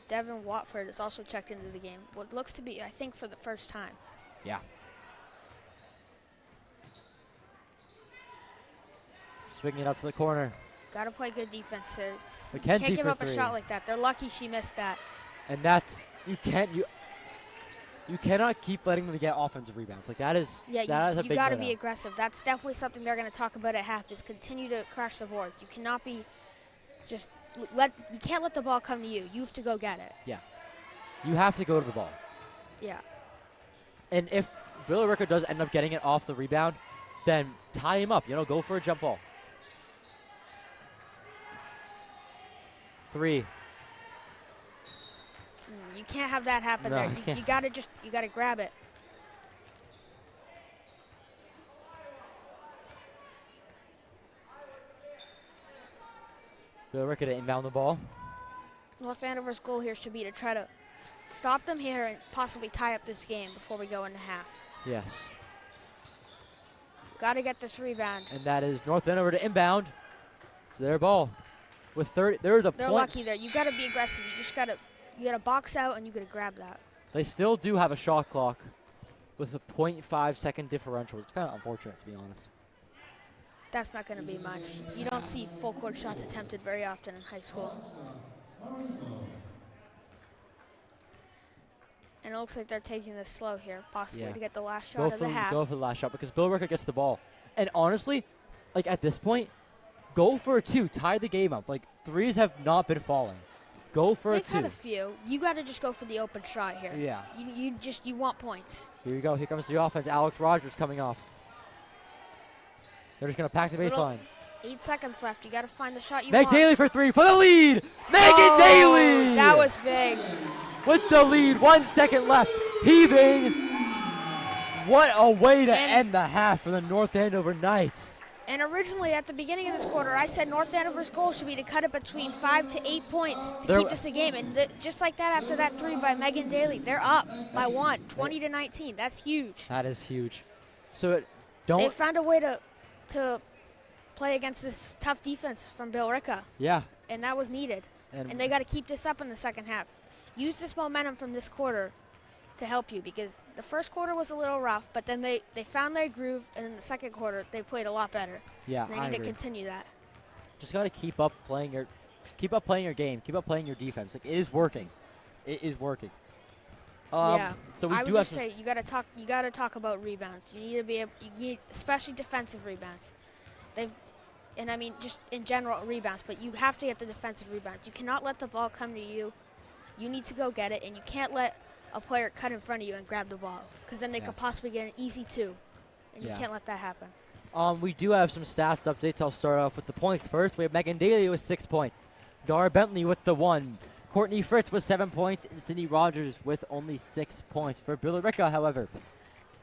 Devin Watford, is also checked into the game. What looks to be, I think, for the first time. Yeah. Swinging it up to the corner. Got to play good defenses. McKenzie Can't give for up a three. shot like that. They're lucky she missed that. And that's, you cannot keep letting them get offensive rebounds. Like that is, Yeah, that is a you big got to no-no. be aggressive. That's definitely something they're going to talk about at half, is continue to crash the boards. You cannot be just you can't let the ball come to you. You have to go get it. Yeah. You have to go to the ball. Yeah. And if Billerica does end up getting it off the rebound, then tie him up. Go for a jump ball. 3. You can't have that happen No, there. you can't. You gotta grab it. Billerica to inbound the ball. North Andover's goal here should be to try to stop them here and possibly tie up this game before we go into half. Yes. Got to get this rebound. And that is North Andover to inbound. It's their ball. With 30, there's a They're point. lucky there. You got to be aggressive. You got to box out and you got to grab that. They still do have a shot clock with a 0.5 second differential. It's kind of unfortunate, to be honest. That's not going to be much. You don't see full court shots attempted very often in high school. And it looks like they're taking this slow here, possibly to get the last shot of the half. Go for the last shot because Billerica gets the ball. And honestly, like at this point, go for a 2. Tie the game up. Like threes have not been falling. Go for They've a 2. had a few. You got to just go for the open shot here. Yeah. You want points. Here you go. Here comes the offense. Alex Rogers coming off. They're just going to pack the baseline. 8 seconds left. You got to find the shot you Meg want. Daly for 3 for the lead. Megan Daly! That was big. With the lead, 1 second left. Heaving. What a way to end the half for the North Andover Knights. And originally, at the beginning of this quarter, I said North Andover's goal should be to cut it between 5 to 8 points to keep this a game. And just like that, after that 3 by Megan Daly, they're up by 1, 20 to 19. That's huge. That is huge. So They found a way to play against this tough defense from Billerica. Yeah. And that was needed. And they got to keep this up in the second half. Use this momentum from this quarter to help you, because the first quarter was a little rough, but then they found their groove, and in the second quarter they played a lot better. Yeah, and they need to continue that. Just got to keep up playing your game, keep up playing your defense. Like it is working. It is working. Yeah. So we I do would have just say you got to talk about rebounds. You need to be able, especially defensive rebounds. And I mean just in general rebounds, but you have to get the defensive rebounds. You cannot let the ball come to you. You need to go get it, and you can't let a player cut in front of you and grab the ball, because then they could possibly get an easy 2, and you can't let that happen. We do have some stats updates. I'll start off with the points first. We have Megan Daly with 6 points. Dara Bentley with the 1. Courtney Fritz with 7 points, and Sydney Rogers with only 6 points. For Billerica, however,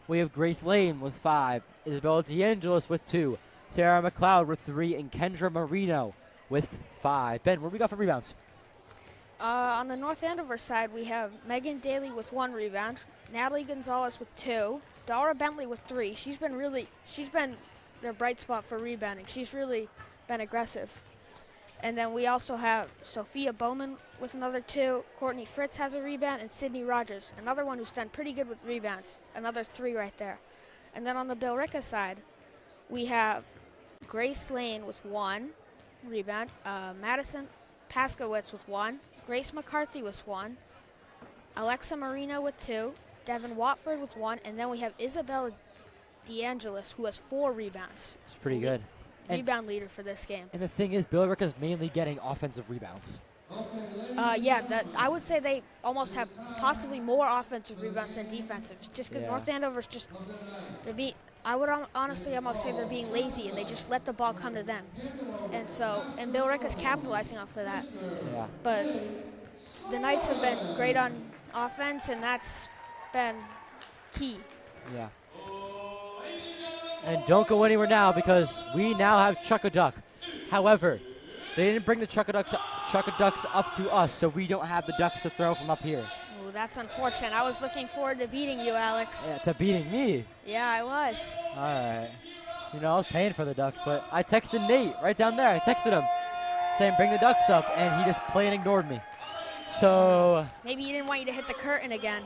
we have Grace Lane with 5, Isabella DeAngelis with 2, Sarah McLeod with 3, and Kendra Marino with 5. Ben, what do we got for rebounds? On the North Andover side, we have Megan Daly with 1 rebound, Natalie Gonzalez with 2, Dara Bentley with 3. She's been their bright spot for rebounding. She's really been aggressive. And then we also have Sophia Bowman with another 2, Courtney Fritz has a rebound, and Sydney Rogers, another one who's done pretty good with rebounds, another 3 right there. And then on the Billerica side, we have Grace Lane with 1 rebound, Paskowitz with 1. Grace McCarthy with 1. Alexa Marino with 2. Devin Watford with 1. And then we have Isabella DeAngelis, who has 4 rebounds. It's pretty good. Rebound leader for this game. And the thing is, Billerica is mainly getting offensive rebounds. Yeah, I would say they almost have possibly more offensive rebounds than defensive, just because North Andover's just, I would honestly almost say they're being lazy and they just let the ball come to them. And Billerica's capitalizing off of that. Yeah. But the Knights have been great on offense, and that's been key. Yeah. And don't go anywhere now, because we now have Chuck-a-Duck. However, they didn't bring the Chuck-a-Ducks up to us, so we don't have the Ducks to throw from up here. Ooh, that's unfortunate. I was looking forward to beating you, Alex. Yeah, to beating me. Yeah, I was. All right. You know, I was paying for the Ducks, but I texted Nate right down there. I texted him saying bring the Ducks up, and he just plain ignored me. So maybe he didn't want you to hit the curtain again.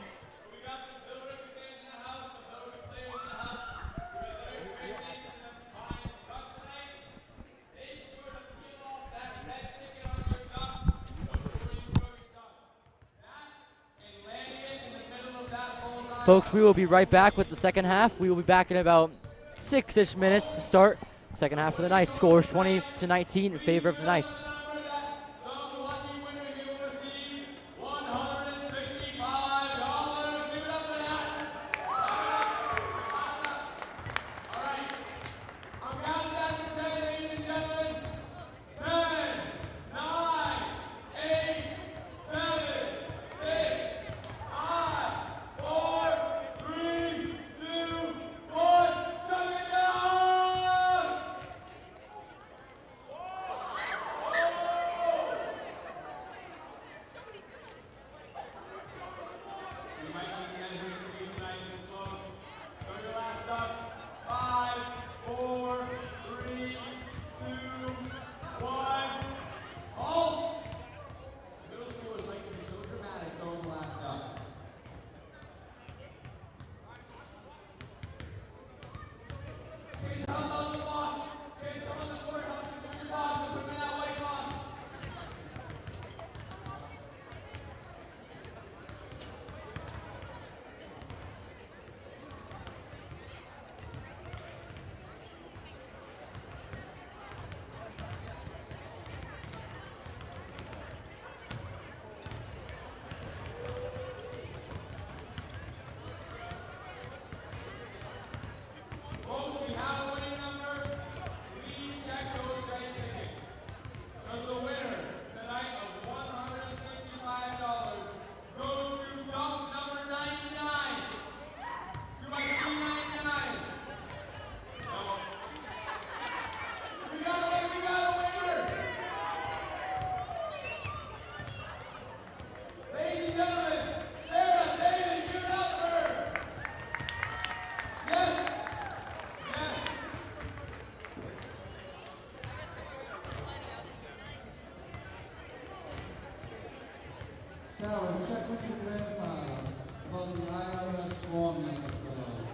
Folks, we will be right back with the second half. We will be back in about 6-ish minutes to start. Second half of the Knights. Scores 20-19 in favor of the Knights. Sarah, check with your grandfather about the IRS form you have to fill out.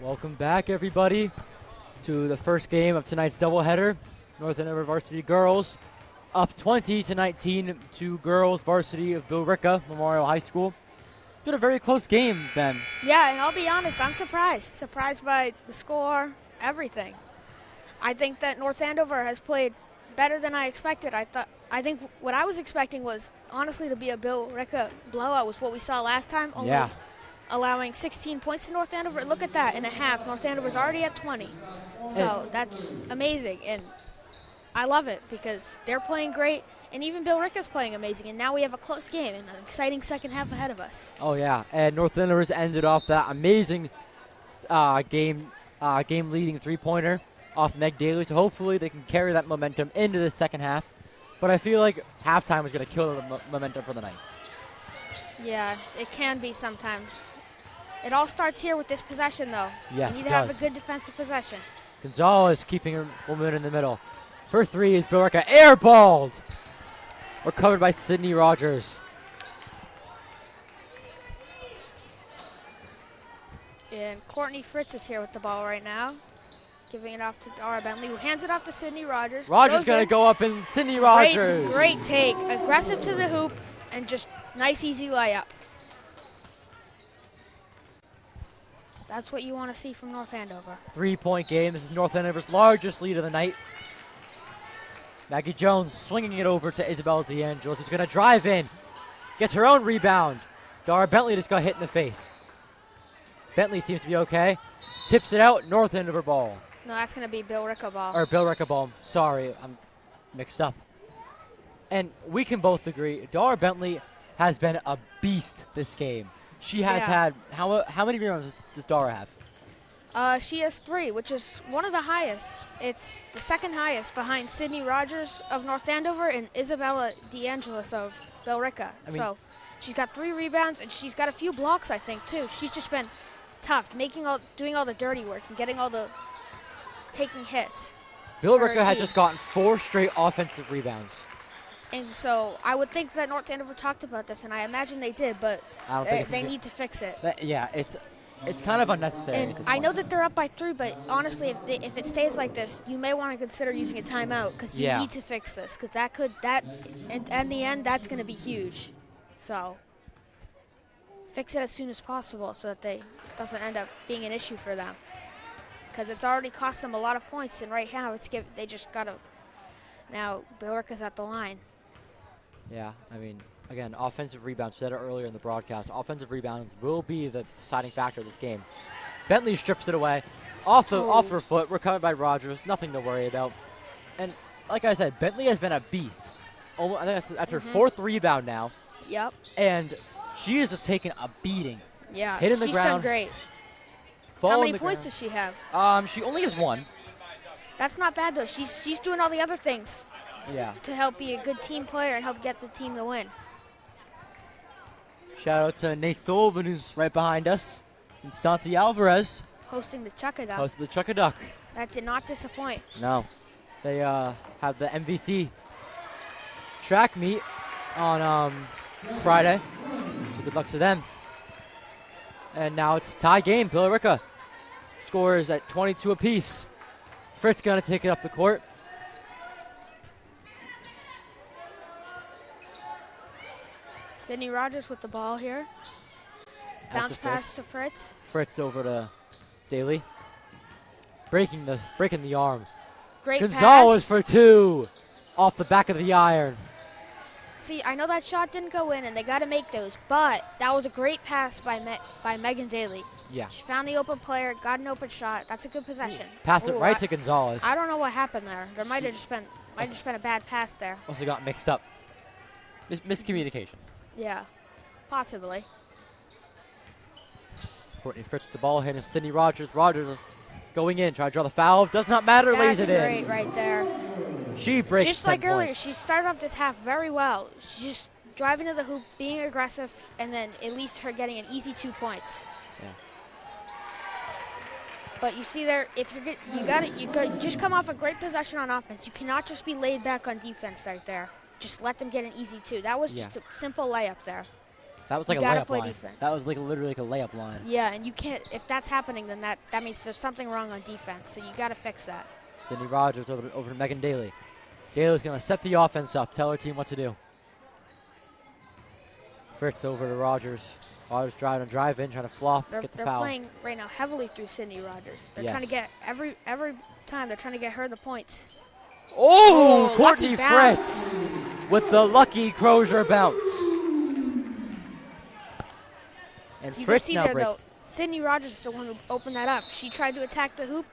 Welcome back, everybody, to the first game of tonight's doubleheader. North Andover Varsity girls up 20-19 to girls Varsity of Billerica Memorial High School. Been a very close game, Ben. Yeah, and I'll be honest, I'm surprised by the score, everything. I think that North Andover has played better than I expected. I think what I was expecting was honestly to be a Billerica blowout, was what we saw last time. Only allowing 16 points to North Andover. Look at that, in a half. North Andover's already at 20. So that's amazing, and I love it because they're playing great, and even Billerica's playing amazing, and now we have a close game and an exciting second half ahead of us. Oh, yeah, and North Andover's ended off that amazing game-leading three-pointer off Meg Daly, so hopefully they can carry that momentum into the second half. But I feel like halftime is going to kill the momentum for the Knights. Yeah, it can be sometimes. It all starts here with this possession, though. Yes, you need to have a good defensive possession. Gonzalez keeping her woman in the middle. For three is Billerica airballed. Recovered by Sydney Rogers. And Courtney Fritz is here with the ball right now. Giving it off to Dara Bentley, who hands it off to Sydney Rogers. Rogers going to go up and Sydney Rogers. Great take. Aggressive to the hoop and just nice, easy layup. That's what you want to see from North Andover. 3-point game. This is North Andover's largest lead of the night. Maggie Jones swinging it over to Isabella DeAngelis, who's going to drive in. Gets her own rebound. Dara Bentley just got hit in the face. Bentley seems to be okay. Tips it out, North Andover ball. No, that's going to be Billerica ball. Or Billerica ball. Sorry, I'm mixed up. And we can both agree, Dara Bentley has been a beast this game. She has had, how many rebounds does Dara have? She has 3, which is one of the highest. It's the second highest behind Sydney Rogers of North Andover and Isabella DeAngelis of Billerica. So she's got 3 rebounds, and she's got a few blocks, I think, too. She's just been tough, doing all the dirty work and getting all the taking hits. Billerica has just gotten 4 straight offensive rebounds. And so I would think that North Andover talked about this, and I imagine they did, but they need to fix it. Yeah, it's kind of unnecessary. And I know that they're up by 3, but honestly, if it stays like this, you may want to consider using a timeout because you need to fix this, because in the end, that's going to be huge. So fix it as soon as possible so that it doesn't end up being an issue for them, because it's already cost them a lot of points, and right now they just got to. Now Billerica's at the line. Yeah, I mean, again, offensive rebounds, said it earlier in the broadcast, offensive rebounds will be the deciding factor of this game. Bentley strips it away. Off her foot, recovered by Rogers, nothing to worry about. And like I said, Bentley has been a beast. I think that's her 4th rebound now. Yep. And she is just taking a beating. Yeah, hitting the ground. She's done great. How many points does she have? She only has 1. That's not bad, though. She's doing all the other things. Yeah. To help be a good team player and help get the team to win. Shout out to Nate Sullivan, who's right behind us. And Santi Alvarez. Hosting the Chuck-a-Duck. Hosting the Chuck-a-Duck. That did not disappoint. No. They have the MVC track meet on Friday. So good luck to them. And now it's a tie game. Billerica scores at 22 apiece. Fritz going to take it up the court. Sydney Rogers with the ball here. Bounce pass to Fritz. Fritz over to Daly. Breaking the arm. Great Gonzalez pass. for 2. Off the back of the iron. See, I know that shot didn't go in, and they got to make those, but that was a great pass by Megan Daly. Yeah. She found the open player, got an open shot. That's a good possession. Passed it right to Gonzalez. I don't know what happened there. There might have just been a bad pass there. Also got mixed up. Miscommunication. Yeah, possibly. Courtney Fritz with the ball hitting Sydney Rogers. Rogers is going in, trying to draw the foul. Does not matter, lays it in. That's great right there. She breaks just like earlier, she started off this half very well. She's just driving to the hoop, being aggressive, and then it leads to her getting an easy 2 points. Yeah. But you see there, if you just come off a great possession on offense. You cannot just be laid back on defense right there. Just let them get an easy 2. That was just a simple layup there. That was like a layup line. Defense. That was literally like a layup line. Yeah, and you can't. If that's happening, then that means there's something wrong on defense. So you got to fix that. Sydney Rogers over to Megan Daly. Daly's going to set the offense up, tell her team what to do. Fritz over to Rogers. Rogers trying to drive in, trying to flop, get the foul. They're playing right now heavily through Sydney Rogers. They're trying to get every time they're trying to get her the points. Oh, Courtney Fritz with the lucky Crozier bounce. And you Fritz can see now there, breaks. though, Sydney Rogers is the one who opened that up. She tried to attack the hoop.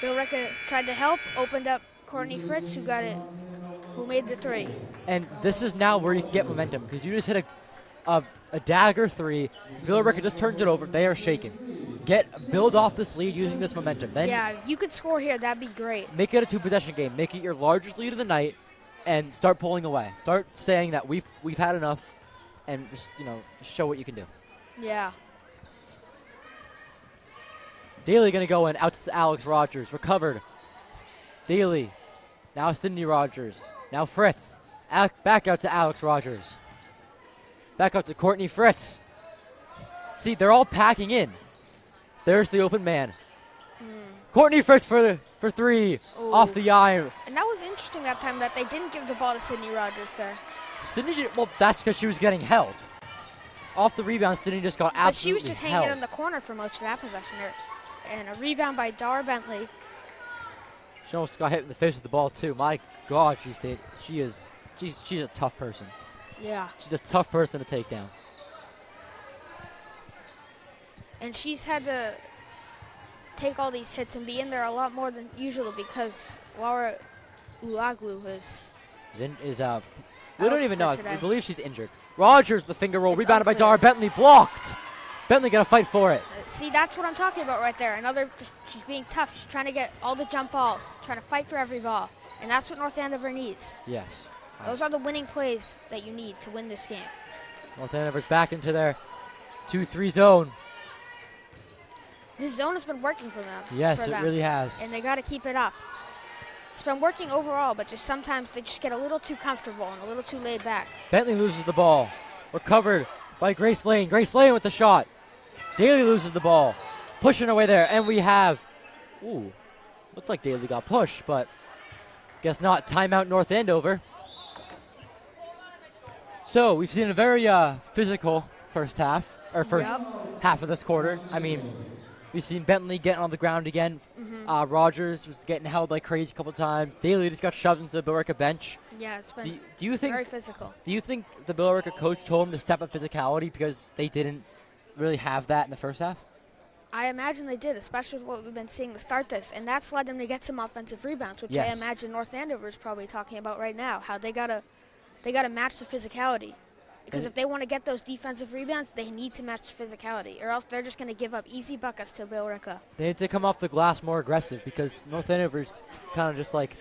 Billerica tried to help, opened up Courtney Fritz, who made the 3. And this is now where you can get momentum, because you just hit a dagger 3. Billerica just turns it over. They are shaken. Build off this lead using this momentum. Then if you could score here, that'd be great. Make it a 2-possession game. Make it your largest lead of the night, and start pulling away. Start saying that we've had enough, and just show what you can do. Yeah. Daly going to go in, out to Alex Rogers, recovered. Daly, now Sydney Rogers, now Fritz, back out to Alex Rogers. Back out to Courtney Fritz. See, they're all packing in. There's the open man. Courtney Fritz for three. Ooh. Off the iron. And that was interesting that time that they didn't give the ball to Sydney Rogers there. Sydney, well, that's because she was getting held. Off the rebound, Sydney just got absolutely But she was just held. hanging in the corner for most of that possession. And a rebound by Dara Bentley. She almost got hit in the face with the ball too. My God, she's a tough person. Yeah. She's a tough person to take down. And she's had to take all these hits and be in there a lot more than usual because Laura Ulaglu we don't even know. today. I believe she's injured. Rogers, the finger roll, It's rebounded by unclear. Dara Bentley, blocked. Bentley got to fight for it. See, that's what I'm talking about right there. She's being tough. She's trying to get all the jump balls, trying to fight for every ball. And that's what North Andover needs. Yes. Those are the winning plays that you need to win this game. North Andover's back into their 2-3 zone. This zone has been working for them. Yes, it really has. And they got to keep it up. It's been working overall, but just sometimes they just get a little too comfortable and a little too laid back. Bentley loses the ball. Recovered by Grace Lane. Grace Lane with the shot. Daly loses the ball. Pushing away there, and we have, looked like Daly got pushed, but guess not. Timeout North Andover. So we've seen a very physical first half, or first half of this quarter. I mean, we've seen Bentley getting on the ground again. Rogers was getting held like crazy a couple times. Daly just got shoved into the Billerica bench. Yeah, it's been do you think very physical. Do you think the Billerica coach told him to step up physicality because they didn't really have that in the first half? I imagine they did, especially with what we've been seeing to start this. And that's led them to get some offensive rebounds, which I imagine North Andover is probably talking about right now, how they gotta match the physicality. Because if they want to get those defensive rebounds, they need to match the physicality, or else they're just going to give up easy buckets to Billerica. They need to come off the glass more aggressive because North Andover's kind of just like,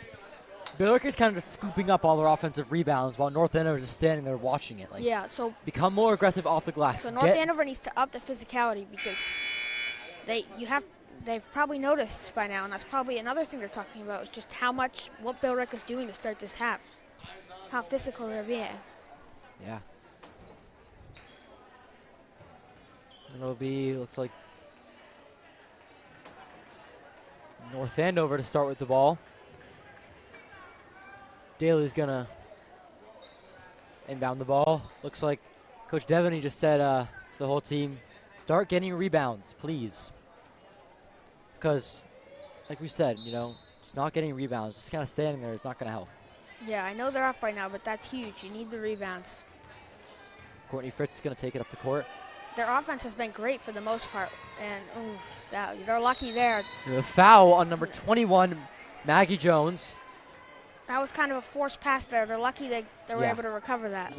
Billerica's kind of just scooping up all their offensitive rebounds while North Andover's just standing there watching it. Like, yeah, so become more aggressive off the glass. So North Andover needs to up the physicality because they've probably noticed by now, and that's probably another thing they're talking about, is just what Billerica's doing to start this half, how physical they're being. Yeah. It'll be, looks like, North Andover to start with the ball. Daly's going to inbound the ball. Looks like Coach Devaney just said to the whole team, start getting rebounds, please. Because, like we said, just not getting rebounds, just kind of standing there is not going to help. Yeah, I know they're up right now, but that's huge. You need the rebounds. Courtney Fritz is going to take it up the court. Their offense has been great for the most part, and they're lucky there. The foul on number 21, Maggie Jones. That was kind of a forced pass there. They're lucky they were able to recover that.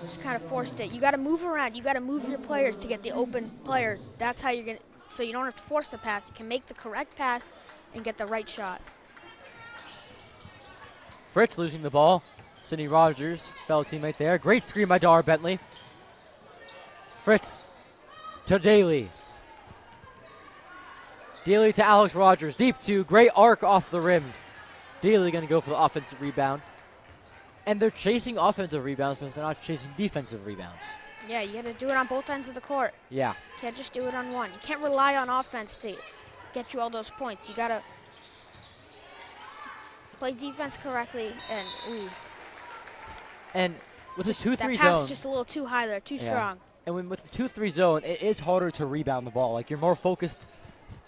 Just kind of forced it. You got to move around. You got to move your players to get the open player. That's how you're going to, so you don't have to force the pass. You can make the correct pass and get the right shot. Fritz losing the ball. Sydney Rogers, fellow teammate there. Great screen by Dara Bentley. Fritz to Daly. Daly to Alex Rogers. Deep two. Great arc off the rim. Daly going to go for the offensive rebound. And they're chasing offensive rebounds, but they're not chasing defensive rebounds. Yeah, you got to do it on both ends of the court. Yeah. You can't just do it on one. You can't rely on offense to get you all those points. You got to play defense correctly And with the 2-3 zone. That pass is just a little too high there, too strong. And with the 2-3 zone, it is harder to rebound the ball. Like, you're more focused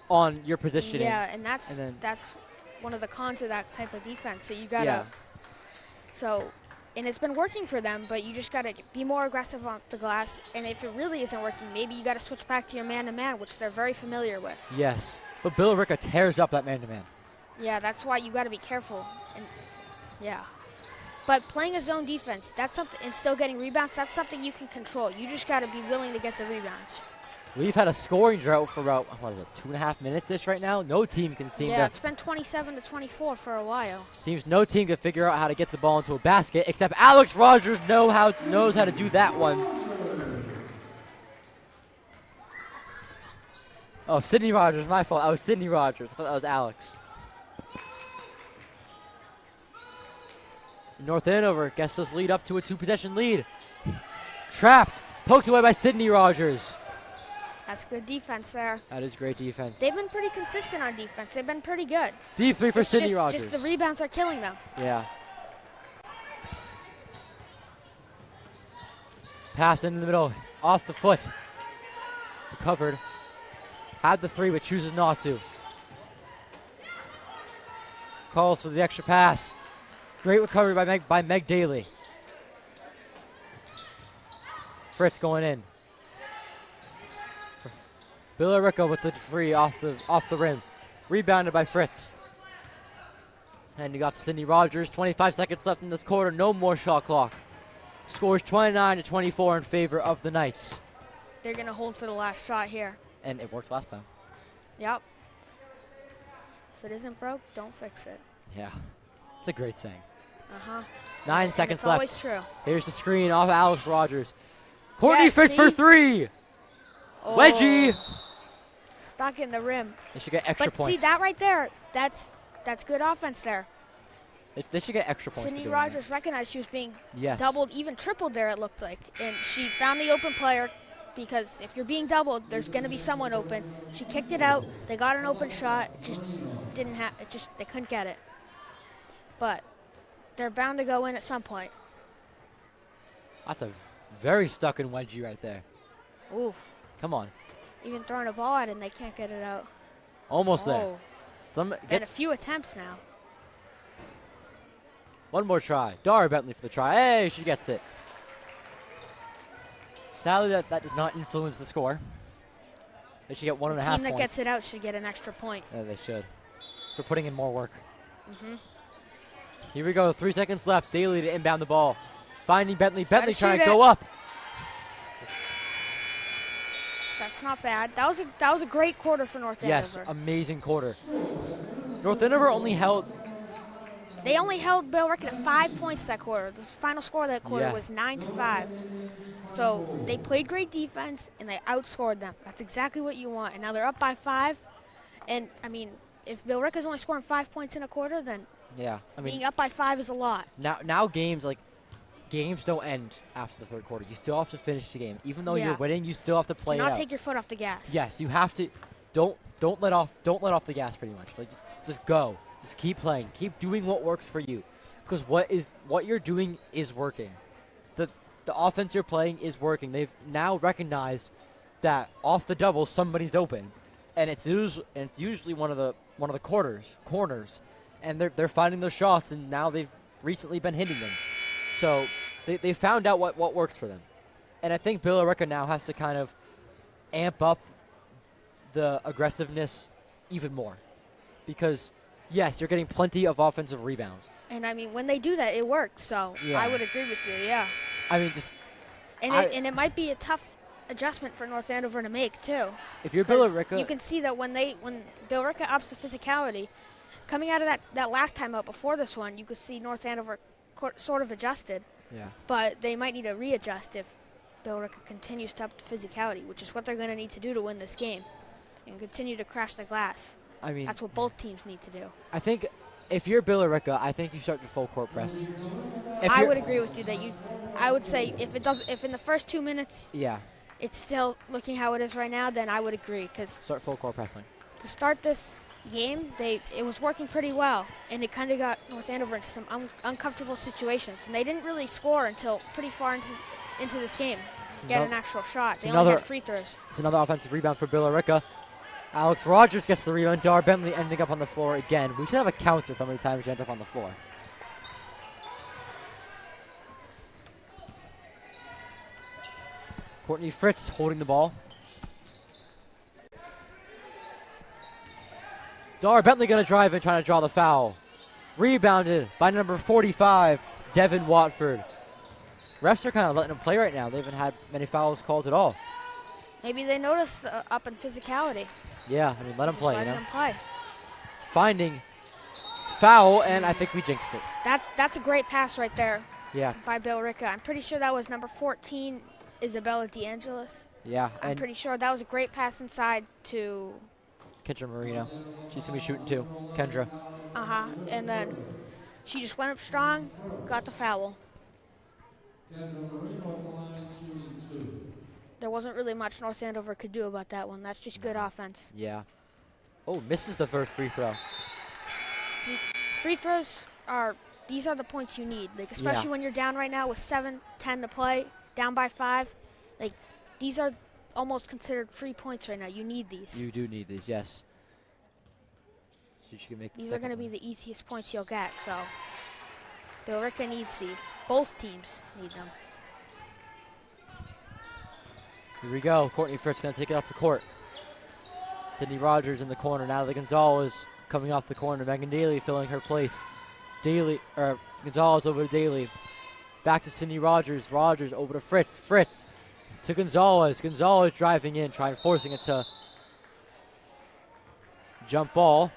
on your positioning. Yeah, and that's one of the cons of that type of defense. So you got to and it's been working for them, but you just got to be more aggressive off the glass. And if it really isn't working, maybe you got to switch back to your man-to-man, which they're very familiar with. Yes, but Billerica tears up that man-to-man. Yeah, that's why you got to be careful. And but playing a zone defense, that's something, and still getting rebounds, that's something you can control. You just got to be willing to get the rebounds. We've had a scoring drought for about 2.5 minutes-ish right now. No team can seem to. Yeah, it's been 27-24 for a while. Seems no team can figure out how to get the ball into a basket, except Alex Rogers knows how to do that one. Oh, Sydney Rogers, my fault. I was Sydney Rogers. I thought that was Alex. North Andover gets this lead up to a 2-possession lead. Trapped. Poked away by Sydney Rogers. That's good defense there. That is great defense. They've been pretty consistent on defense. They've been pretty good. Deep three for Sydney just, Rogers. Just the rebounds are killing them. Yeah. Pass in the middle, off the foot. Recovered. Had the three, but chooses not to. Calls for the extra pass. Great recovery by Meg Daly. Fritz going in. Billerica with the free off the rim. Rebounded by Fritz. And you got Sydney Rogers. 25 seconds left in this quarter. No more shot clock. Scores 29-24 in favor of the Knights. They're going to hold for the last shot here. And it worked last time. Yep. If it isn't broke, don't fix it. Yeah. It's a great saying. Uh-huh. 9 seconds left. It's always true. Here's the screen off Alex Rogers. Courtney Yes, Fritz for three. Oh. Wedgie. Stuck in the rim. They should get extra but points. See, that right there, that's good offense there. They should get extra points. Sydney Rogers recognized she was being yes. doubled, even tripled there, it looked like. And she found the open player because if you're being doubled, there's going to be someone open. She kicked it out. They got an open shot. Just didn't have it. Just they couldn't get it. But they're bound to go in at some point. That's a very stuck in wedgie right there. Oof. Come on. Even throwing a ball at it and they can't get it out. Almost there. Get a few attempts now. One more try. Dara Bentley for the try. Hey, she gets it. Sadly, that does not influence the score. They should get 1.5 points. The team that gets it out should get an extra point. Yeah, they should. For putting in more work. Mm-hmm. Here we go. 3 seconds left. Daly to inbound the ball. Finding Bentley. Bentley trying to it. go up. That's not bad. That was a great quarter for North Andover. Yes, amazing quarter. North Andover only held. They only held Billerica to 5 points that quarter. The final score of that quarter was 9-5. So they played great defense and they outscored them. That's exactly what you want. And now they're up by 5. And I mean, if Billerica's only scoring 5 points in a quarter, then yeah, I mean, being up by 5 is a lot. Now games don't end after the third quarter. You still have to finish the game. Even though you're winning, you still have to play it out. Not take your foot off the gas. Yes, you have to. Don't let off the gas pretty much. Like just go. Just keep playing. Keep doing what works for you. Because what you're doing is working. The offense you're playing is working. They've now recognized that off the double somebody's open. And it's usually one of the corners. And they're finding those shots, and now they've recently been hitting them. So they found out what works for them. And I think Billerica now has to kind of amp up the aggressiveness even more. Because, yes, you're getting plenty of offensive rebounds. And, I mean, when they do that, it works. So yeah. I would agree with you, yeah. I mean, just... And it might be a tough adjustment for North Andover to make, too. If you're Billerica... You can see that when Billerica ups the physicality, coming out of that last timeout before this one, you could see North Andover sort of adjusted. Yeah. But they might need to readjust if Billerica continues to up the physicality, which is what they're going to need to do to win this game and continue to crash the glass. I mean, that's what both teams need to do. I think if you're Billerica, I think you start your full court press. I would agree with you that I would say if in the first 2 minutes, yeah, it's still looking how it is right now, then I would agree because start full court pressing. To start this game, it was working pretty well, and it kind of got North Andover into some uncomfortable situations, and they didn't really score until pretty far into this game to get an actual shot. They only had free throws. It's another offensive rebound for Billerica. Alex Rogers gets the rebound. Dar Bentley ending up on the floor again. We should have a counter for how many times she ends up on the floor. Courtney Fritz holding the ball. Dar Bentley going to drive and trying to draw the foul. Rebounded by number 45, Devin Watford. Refs are kind of letting him play right now. They haven't had many fouls called at all. Maybe they noticed up in physicality. Yeah, I mean, let him play. Letting him play. Finding foul, and I think we jinxed it. That's a great pass right there. Yeah. By Billerica. I'm pretty sure that was number 14, Isabella DeAngelis. Yeah. I'm pretty sure that was a great pass inside to Kendra Marino. She's going to be shooting too. Kendra. Uh-huh. And then she just went up strong, got the foul. Kendra Marino at the line shooting 2. there wasn't really much North Andover could do about that one. That's just good offense. Yeah. Oh, misses the first free throw. See, free throws these are the points you need. Like, especially when you're down right now with 7-10 to play, down by 5. Like, these are almost considered free points right now. You need these. You do need these, yes. So you can make these are going to be the easiest points you'll get, so Billerica needs these. Both teams need them. Here we go. Courtney Fritz going to take it up the court. Sydney Rogers in the corner. Natalie Gonzalez coming off the corner. Megan Daly filling her place. Gonzalez over to Daly. Back to Sydney Rogers. Rogers over to Fritz. Fritz to Gonzalez. Gonzalez driving in, forcing it to jump ball.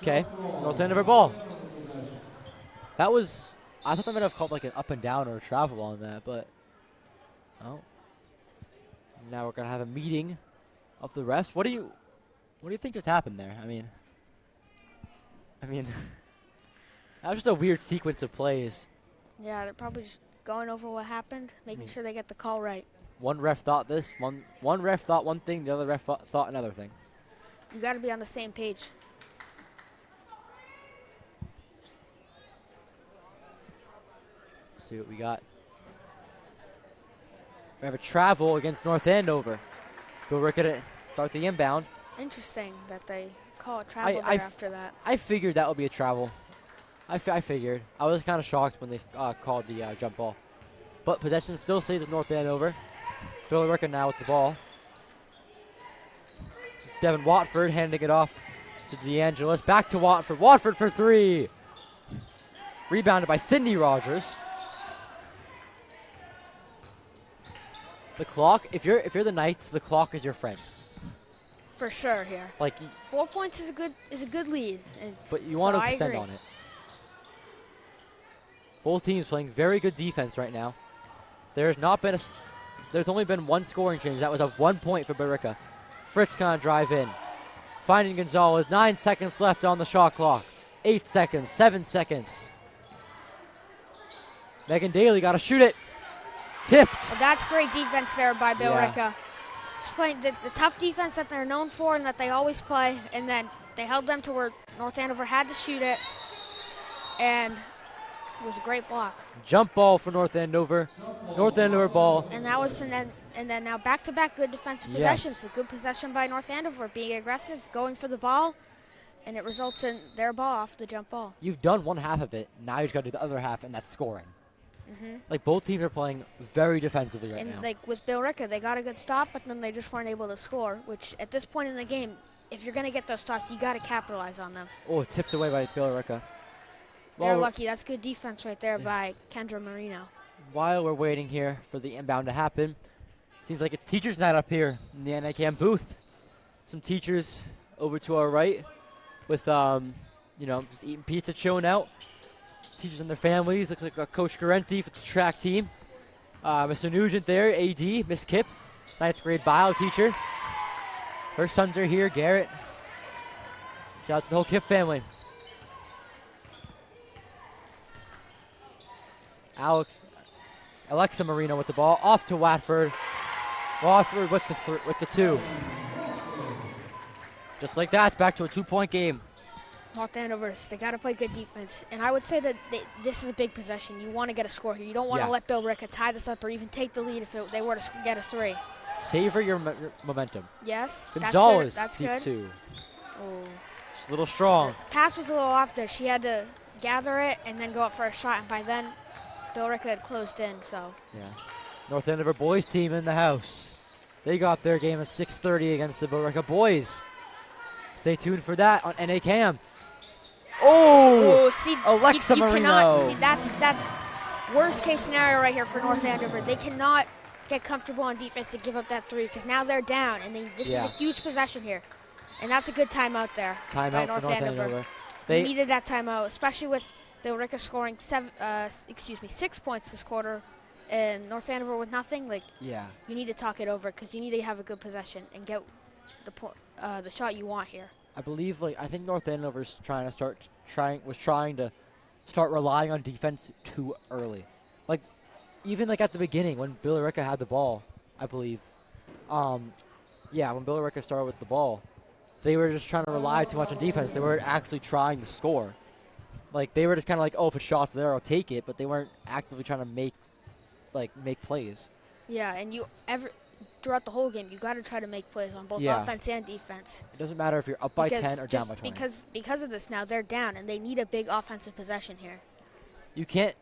Okay, North Andover ball. That was, I thought they might have called like an up and down or a travel on that, but oh. Now we're gonna have a meeting of the refs. What do you think just happened there? I mean, that was just a weird sequence of plays. Yeah, they're probably just going over what happened, making sure they get the call right. One ref thought this, one ref thought one thing, the other ref thought another thing. You got to be on the same page. See what we got. We have a travel against North Andover. Billerica to start the inbound. Interesting that they call a travel there after that. I figured that would be a travel. I figured. I was kind of shocked when they called the jump ball. But possession still stays with North Andover. Billerica now with the ball. Devin Watford handing it off to DeAngelis. Back to Watford. Watford for 3. Rebounded by Sydney Rogers. The clock, if you're the Knights, the clock is your friend. For sure here. Like 4 points is a good lead. But you want to extend on it. Both teams playing very good defense right now. There's only been one scoring change. That was of 1 point for Billerica. Fritz kind of drive in. Finding Gonzalez. 9 seconds left on the shot clock. 8 seconds. 7 seconds. Megan Daly got to shoot it. Tipped. Well, that's great defense there by Billerica. Yeah. Just playing the tough defense that they're known for and that they always play, and then they held them to where North Andover had to shoot it, and it was a great block. Jump ball for North Andover. North Andover ball. And that was and then now back-to-back good defensive possessions. A good possession by North Andover, being aggressive, going for the ball, and it results in their ball off the jump ball. You've done one half of it. Now you've got to do the other half, and that's scoring. Like both teams are playing very defensively right now. And like with Billerica, they got a good stop, but then they just weren't able to score, which at this point in the game, if you're going to get those stops, you got to capitalize on them. Oh, tipped away by Billerica. They're lucky. That's good defense right there by Kendra Marino. While we're waiting here for the inbound to happen, seems like it's teachers' night up here in the NACAM booth. Some teachers over to our right with, just eating pizza, chilling out. Teachers and their families. Looks like Coach Garenti for the track team. Mr. Nugent there, AD, Miss Kipp, 9th grade bio teacher. Her sons are here, Garrett. Shout out to the whole Kipp family. Alexa Marino with the ball, off to Watford. Watford with the 2. Just like that, it's back to a 2-point game. North Andover, they got to play good defense. And I would say that this is a big possession. You want to get a score here. You don't want to let Billerica tie this up or even take the lead if they were to get a 3. Savor your momentum. Yes, Gonzalez, that's deep good. 2. Oh. Just a little strong. The pass was a little off there. She had to gather it and then go up for a shot. And by then, Billerica had closed in, so. Yeah. North Andover boys team in the house. They got their game at 6:30 against the Billerica boys. Stay tuned for that on NACAM. Oh, see, Alexa you Marino. Cannot, see, that's worst case scenario right here for North Andover. They cannot get comfortable on defense and give up that 3 because now they're down, and this is a huge possession here. And that's a good timeout there by North Andover. They needed that timeout, especially with Billerica scoring 6 points this quarter, and North Andover with nothing. You need to talk it over because you need to have a good possession and get the shot you want here. I believe, I think North Andover's trying to start relying on defense too early. Even at the beginning when Billerica had the ball, I believe yeah, when Billerica started with the ball, they were just trying to rely too much on defense. They weren't actually trying to score. Like, they were just kind of like, oh, if a shot's there, I'll take it, but they weren't actively trying to make plays. Yeah, and throughout the whole game, you got to try to make plays on both offense and defense. It doesn't matter if you're up by 10 or down by 20. Because of this now, they're down, and they need a big offensive possession here. You can't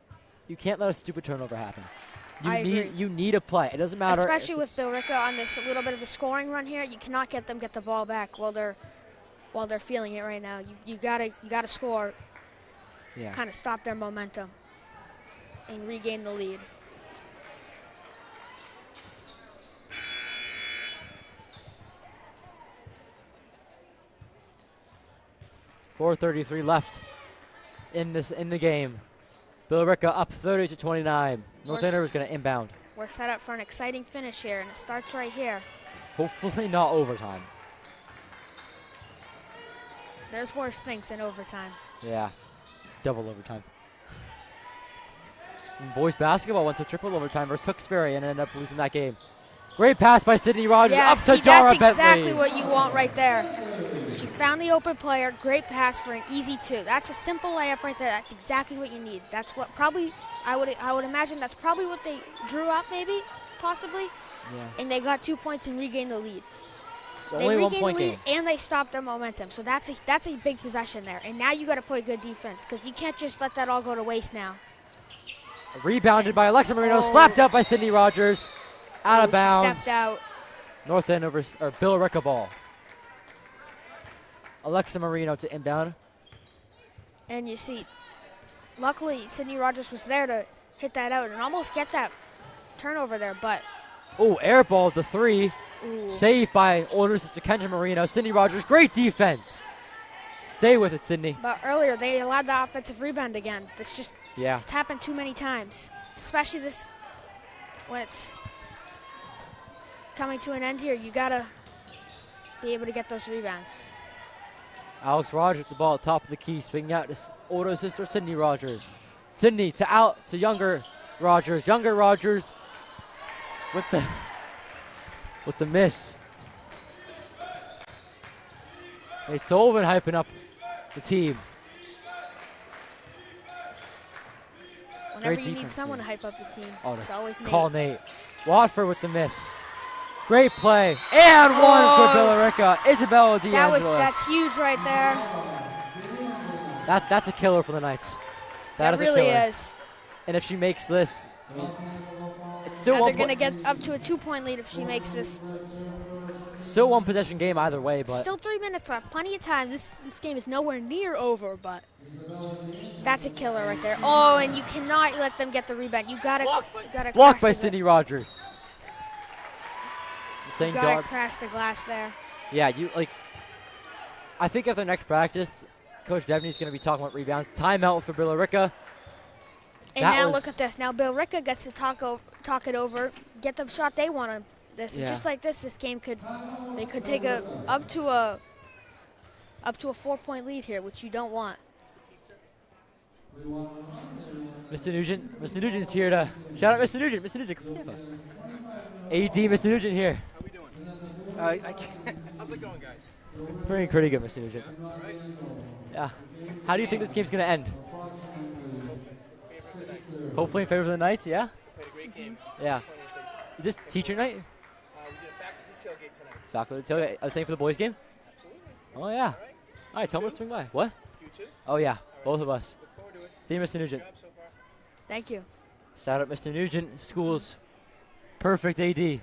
let a stupid turnover happen. I agree. You need a play. It doesn't matter. Especially with Billerica on this little bit of a scoring run here, you cannot get the ball back while they're feeling it right now. You gotta score. Yeah. Kind of stop their momentum and regain the lead. .433 left in the game. Billerica up 30-29. North Andover is going to inbound. We're set up for an exciting finish here, and it starts right here. Hopefully not overtime. There's worse things than overtime. Yeah, double overtime. And boys basketball went to triple overtime versus Tewksbury and ended up losing that game. Great pass by Sydney Rogers up to Dara Bentley. That's exactly what you want right there. She found the open player. Great pass for an easy 2. That's a simple layup right there. That's exactly what you need. That's what probably I would imagine that's probably what they drew up, maybe, possibly. Yeah. And they got 2 points and regained the lead. So they only 1 regained point the lead game. and they stopped their momentum. So that's a big possession there. And now you got to play good defense because you can't just let that all go to waste now. Rebounded by Alexa Marino, slapped out by Sydney Rogers. Out of bounds. Stepped out. North Andover, or Billerica ball. Alexa Marino to inbound. And you see, luckily, Sydney Rogers was there to hit that out and almost get that turnover there, but. Oh, air ball to 3. Ooh. Saved by older sister Kendra Marino. Sydney Rogers, great defense. Stay with it, Sydney. But earlier, they allowed the offensive rebound again. It's just, yeah. It's happened too many times, especially when it's coming to an end here. You gotta be able to get those rebounds. Alex Rogers with the ball at top of the key, swinging out to older sister Sydney Rogers. Sydney to younger Rogers. Younger Rogers with the miss. Nate Sullivan hyping up the team. Whenever Great you need defense, someone Nate. to hype up the team, Oh, it's always Nate. call Nate. Watford with the miss. Great play. And one for Billerica. Isabella D'Angelis. That's huge right there. That's a killer for the Knights. That is really a killer. is. And if she makes this, I mean, it's still Now one they're going to get up to a 2-point lead if she makes this. Still one possession game either way, but Still 3 minutes left. Plenty of time. This game is nowhere near over, but that's a killer right there. Oh, and you cannot let them get the rebound. You gotta blocked crash by the Sydney Rogers. You gotta crash the glass there. Yeah, I think at the next practice, Coach Devney's going to be talking about rebounds. Timeout for Billerica. And now look at this. Now Billerica gets to talk it over, get the shot they want on this. And just like this game could take up to a 4-point lead here, which you don't want. Mr. Nugent. Mr. Nugent's here to shout out Mr. Nugent. Mr. Nugent, come here. AD, Mr. Nugent here. How we doing? How's it going, guys? Pretty good, Mr. Nugent. All right. Yeah. How do you think this game's going to end? Hopefully in favor of the Knights, yeah? Played a great game. Yeah. Is this teacher night? We did a faculty tailgate tonight. Faculty tailgate. Are they saying for the boys game? Absolutely. Oh, yeah. All right, tell them to swing by. What? You too. Oh, yeah. Both of us. Look forward to it. See you, Mr. Nugent. Good job so far. Thank you. Shout out Mr. Nugent. School's perfect AD.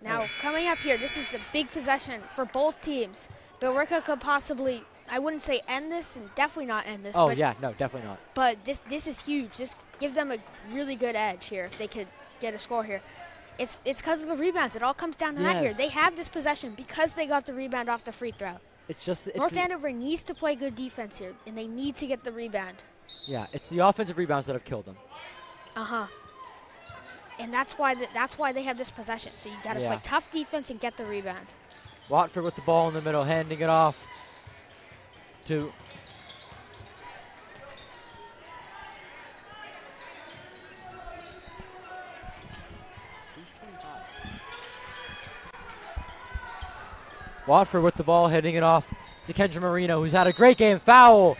Now, coming up here, this is the big possession for both teams. Billerica could possibly, I wouldn't say end this, and definitely not end this. Oh, but, yeah. No, definitely not. But this is huge. This give them a really good edge here if they could get a score here. It's because of the rebounds. It all comes down to that here. Yes. They have this possession because they got the rebound off the free throw. It's North Andover needs to play good defense here, and they need to get the rebound. Yeah, it's the offensive rebounds that have killed them. And that's why they have this possession. So you got to play tough defense and get the rebound. Watford with the ball in the middle, handing it off to Watford with the ball, hitting it off to Kendra Marino, who's had a great game. Foul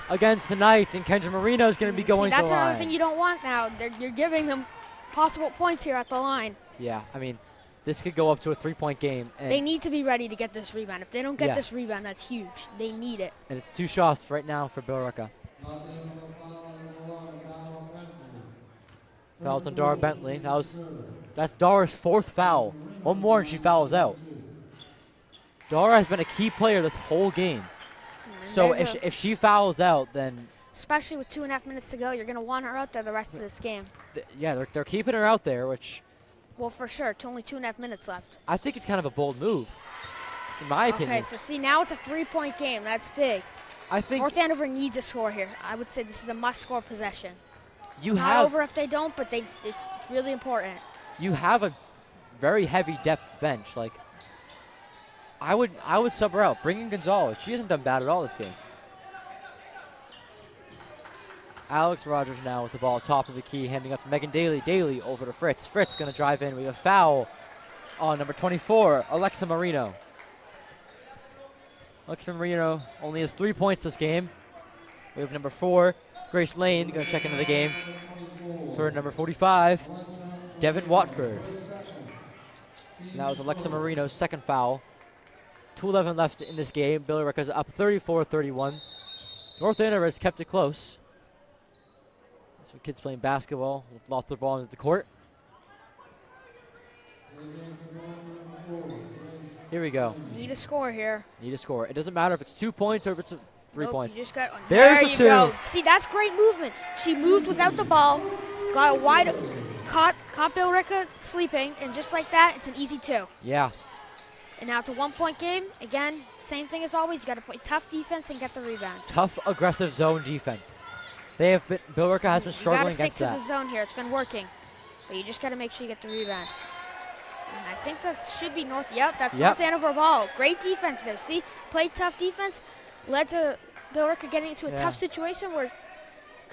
against the Knights, and Kendra Marino is going to be going to the line. That's another thing you don't want now. You're giving them possible points here at the line. Yeah, I mean, this could go up to a 3-point game. And they need to be ready to get this rebound. If they don't get this rebound, that's huge. They need it. And it's 2 shots right now for Billerica. Fouls on Dara Bentley. That's Dara's 4th foul. One more and she fouls out. Dara has been a key player this whole game. So if she fouls out, then... Especially with 2.5 minutes to go, you're going to want her out there the rest of this game. Yeah, they're keeping her out there, which... Well, for sure. It's only 2.5 minutes left. I think it's kind of a bold move, in my opinion. Okay, so see, now it's a 3-point game. That's big. I think North Andover needs a score here. I would say this is a must-score possession. You Not have over if they don't, but it's really important. You have a very heavy depth bench. Like, I would sub her out. Bring in Gonzalez. She hasn't done bad at all this game. Alex Rogers now with the ball, top of the key, handing up to Megan Daly. Daly over to Fritz. Fritz going to drive in. We have a foul on number 24, Alexa Marino. Alexa Marino only has 3 points this game. We have number 4, Grace Lane, going to check into the game for number 45, Devin Watford. And that was Alexa Marino's 2nd foul. 2:11 left in this game. Billerica's up 34-31. North Andover has kept it close. So kids playing basketball lost their ball into the court. Here we go. Need a score here. Need a score. It doesn't matter if it's 2 points or if it's 3 points. You just got, There's there the you 2. go. See, that's great movement. She moved without the ball, got a wide, caught Billerica sleeping, and just like that, it's an easy 2. Yeah. And now it's a 1-point game. Again, same thing as always. You got to play tough defense and get the rebound. Tough, aggressive zone defense. Billerica has been struggling against that. You got to stick to the zone here. It's been working. But you just got to make sure you get the rebound. And I think that should be North. Yep, that's North Andover ball. Great defense there. See, played tough defense, led to Billerica getting into a tough situation where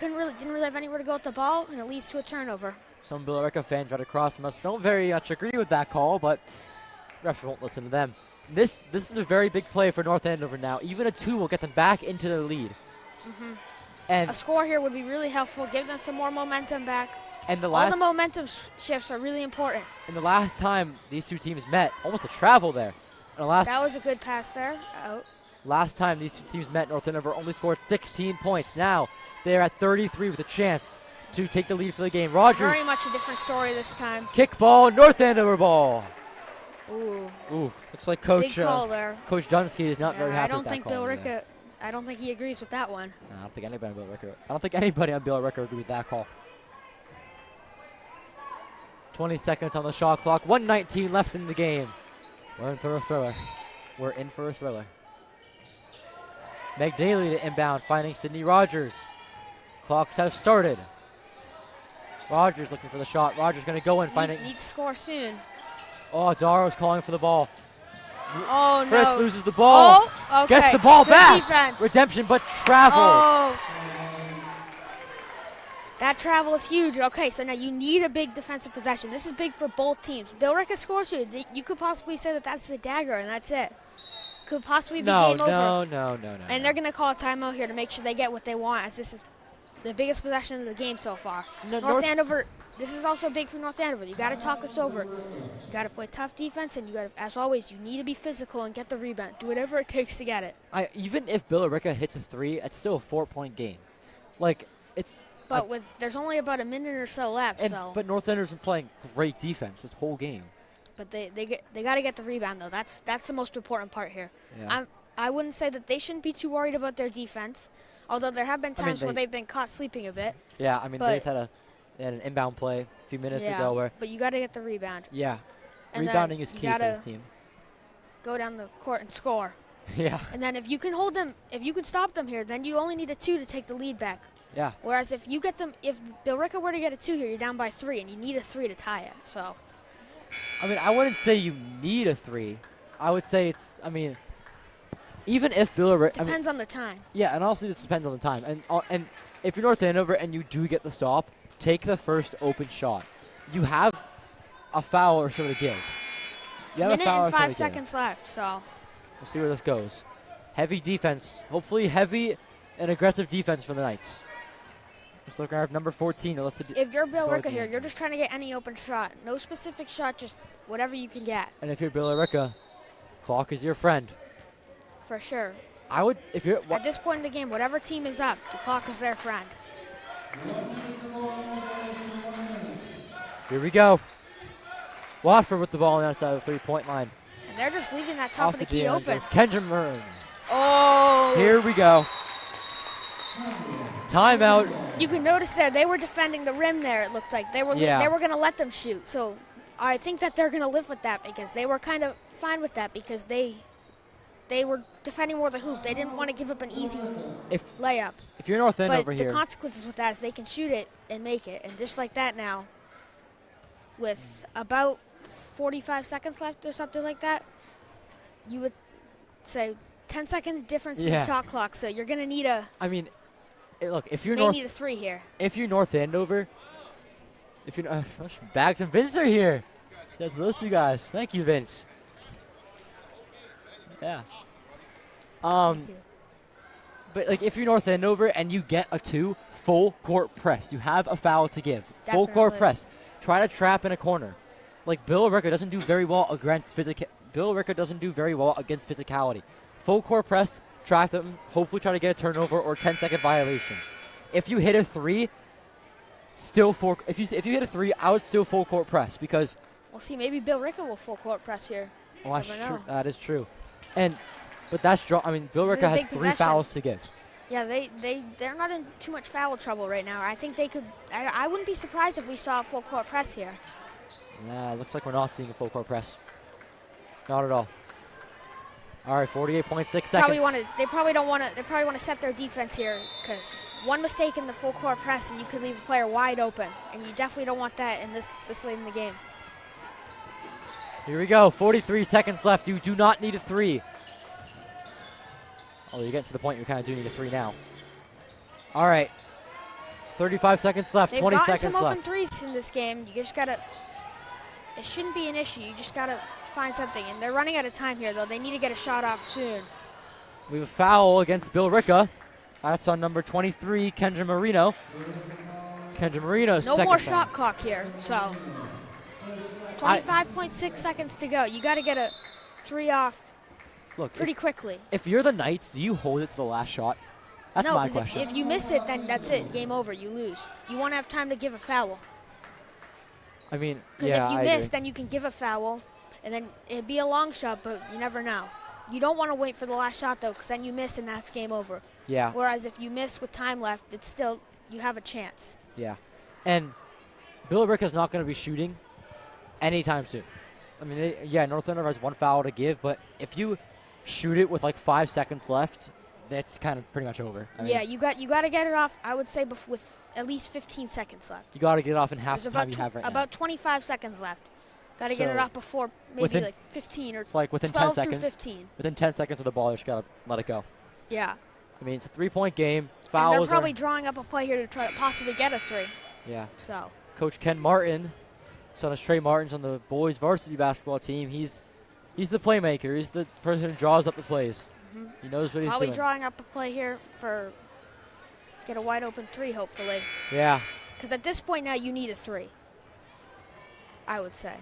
didn't really have anywhere to go with the ball, and it leads to a turnover. Some Billerica fans right across from us don't very much agree with that call, but refs won't listen to them. This is a very big play for North Andover now. Even a 2 will get them back into the lead. Mm-hmm. And a score here would be really helpful. Give them some more momentum back. And all the momentum shifts are really important. And the last time these two teams met, almost a travel there. That was a good pass there. Out. Last time these two teams met, North Andover only scored 16 points. Now they're at 33 with a chance to take the lead for the game. Rogers. Very much a different story this time. Kick ball, North Andover ball. Ooh. Looks like Coach Big call there. Coach Dunsky is not very happy with that call. I don't think he agrees with that one. No, I don't think anybody on Billerica agrees with that call. 20 seconds on the shot clock. 1:19 left in the game. We're in for a thriller. Meg Daly to inbound, finding Sydney Rogers. Clocks have started. Rogers looking for the shot. Rogers going to go in, finding. Need to score soon. Oh, Darrow's calling for the ball. Oh, Fritz no. loses the ball. Oh, okay. Gets the ball Good back. Defense. Redemption, but travel. Oh. That travel is huge. Okay, so now you need a big defensive possession. This is big for both teams. Billerica scores here. You could possibly say that that's the dagger, and that's it. Could possibly be game over. No. And they're going to call a timeout here to make sure they get what they want, as this is the biggest possession of the game so far. North Andover, this is also big for North Andover. You got to talk us over. You got to play tough defense, and you got to, as always, you need to be physical and get the rebound. Do whatever it takes to get it. Even if Billerica hits a 3, it's still a 4-point game. Like, it's. But there's only about a minute or so left. But North Andover's been playing great defense this whole game. But they got to get the rebound though. That's the most important part here. Yeah. I wouldn't say that they shouldn't be too worried about their defense, although there have been times where they've been caught sleeping a bit. Yeah, I mean they had an inbound play a few minutes ago where. But you got to get the rebound. Yeah. And rebounding is key for this team. Go down the court and score. Yeah. And then if you can hold them, if you can stop them here, then you only need a 2 to take the lead back. Yeah. Whereas if you get them, if Billerica were to get a 2 here, you're down by 3, and you need a 3 to tie it. So. I mean, I wouldn't say you need a 3. I would say it's. I mean, even if Billerica. Depends on the time. Yeah, and also it depends on the time. And if you're North Andover and you do get the stop, take the first open shot. You have a foul or so to give. Minute and 5 seconds left. So. We'll see where this goes. Heavy defense. Hopefully heavy and aggressive defense for the Knights. Let's look at number 14. If you're Billerica here, you're just trying to get any open shot. No specific shot, just whatever you can get. And if you're Billerica, clock is your friend. For sure. I would, if you're... At this point in the game, whatever team is up, the clock is their friend. Here we go. Watford with the ball on the outside of the 3-point line. And they're just leaving that top of the key open. Kendra Murray. Oh! Here we go. Timeout. You can notice that they were defending the rim there, it looked like. They were going to let them shoot. So I think that they're going to live with that because they were kind of fine with that because they were defending more the hoop. They didn't want to give up an easy layup. If you're North Andover here. But the consequences with that is they can shoot it and make it. And just like that now, with about 45 seconds left or something like that, you would say 10 seconds difference in the shot clock. So you're going to need a... I mean, look, if you're need a 3 here. If you're North Andover, if you're Bags and Vince are here. That's those two guys. Thank you, Vince. Yeah. But like if you're North Andover and you get a 2, full court press. You have a foul to give. Definitely. Full court press. Try to trap in a corner. Like Billerica doesn't do very well against physicality. Full court press, trap them, hopefully try to get a turnover or 10-second violation. If you hit a 3, if you hit a 3, I would still full court press because we'll see, maybe Billerica will full court press here. Well, that's true. That is true. But that's Billerica has 3 fouls to give. Yeah, they're not in too much foul trouble right now. I think they could. I wouldn't be surprised if we saw a full court press here. Yeah, it looks like we're not seeing a full court press. Not at all. All right, 48.6 seconds. They probably want to set their defense here because one mistake in the full court press and you could leave a player wide open, and you definitely don't want that in this late in the game. Here we go. 43 seconds left. You do not need a 3. Oh, you're getting to the point you kind of do need a 3 now. All right. 35 seconds left. 20 seconds left. They've gotten some open threes in this game. You just got to – it shouldn't be an issue. You just got to find something. And they're running out of time here, though. They need to get a shot off soon. We have a foul against Billerica. That's on number 23, Kendra Marino. Kendra Marino's second No more foul. shot clock here, so 25.6 seconds to go. You got to get a 3 off pretty quickly. If you're the Knights, do you hold it to the last shot? That's my question. If you miss it, then that's it. Game over. You lose. You want to have time to give a foul. I mean, because if you miss, then you can give a foul, and then it'd be a long shot, but you never know. You don't want to wait for the last shot, though, because then you miss, and that's game over. Yeah. Whereas if you miss with time left, it's still, you have a chance. Yeah. And Billerica's not going to be shooting anytime soon. I mean, North Andover has 1 foul to give, but if you shoot it with like 5 seconds left, that's kind of pretty much over. I mean, you got to get it off, I would say, with at least 15 seconds left. You got to get it off in half the time you have right now. About 25 seconds left. Got to get it off before maybe like 15 or 12 within 10 seconds. through 15. Within 10 seconds of the ball, you just got to let it go. Yeah. I mean, it's a 3-point game. Fouls. And they're probably drawing up a play here to try to possibly get a 3. Yeah. So. Coach Ken Martin, son of Trey Martin's on the boys varsity basketball team. He's the playmaker. He's the person who draws up the plays. Mm-hmm. He knows what he's doing. Probably drawing up a play here for get a wide open 3, hopefully. Yeah. Because at this point now you need a 3. I would say.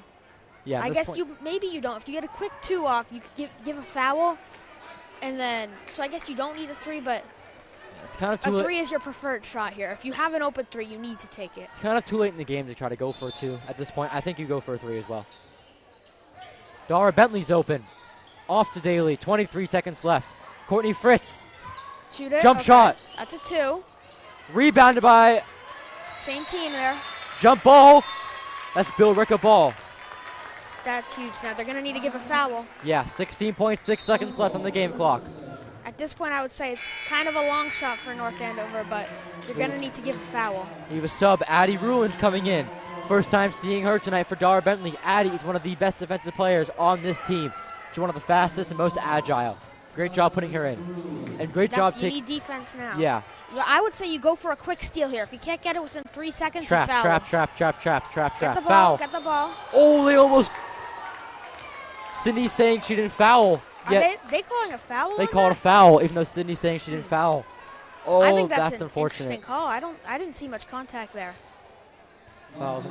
Yeah. I guess maybe you don't. If you get a quick 2 off, you could give a foul, and then so I guess you don't need a 3, but it's kind of too a 3 is your preferred shot here. If you have an open 3, you need to take it. It's kind of too late in the game to try to go for a 2 at this point. I think you go for a 3 as well. Dara Bentley's open. Off to Daly. 23 seconds left. Courtney Fritz. Shoot it. Jump shot. That's a 2. Rebounded by. Same team there. Jump ball. That's Billerica ball. That's huge. Now they're going to need to give a foul. Yeah, 16.6 seconds left on the game clock. At this point, I would say it's kind of a long shot for North Andover, but you're going to need to give a foul. We have a sub, Addie Ruland, coming in. First time seeing her tonight for Dara Bentley. Addie is one of the best defensive players on this team. She's one of the fastest and most agile. Great job putting her in. And great job taking. You need defense now. Yeah. Well, I would say you go for a quick steal here. If you can't get it within 3 seconds, trap, you foul. Trap. Get the ball. Foul. Get the ball. Oh, they almost. Cindy's saying she didn't foul Yeah. They calling a foul? They on called a that? foul, even though Sydney's saying she didn't foul. Oh, I think that's an unfortunate. interesting call. I didn't see much contact there. Fouls.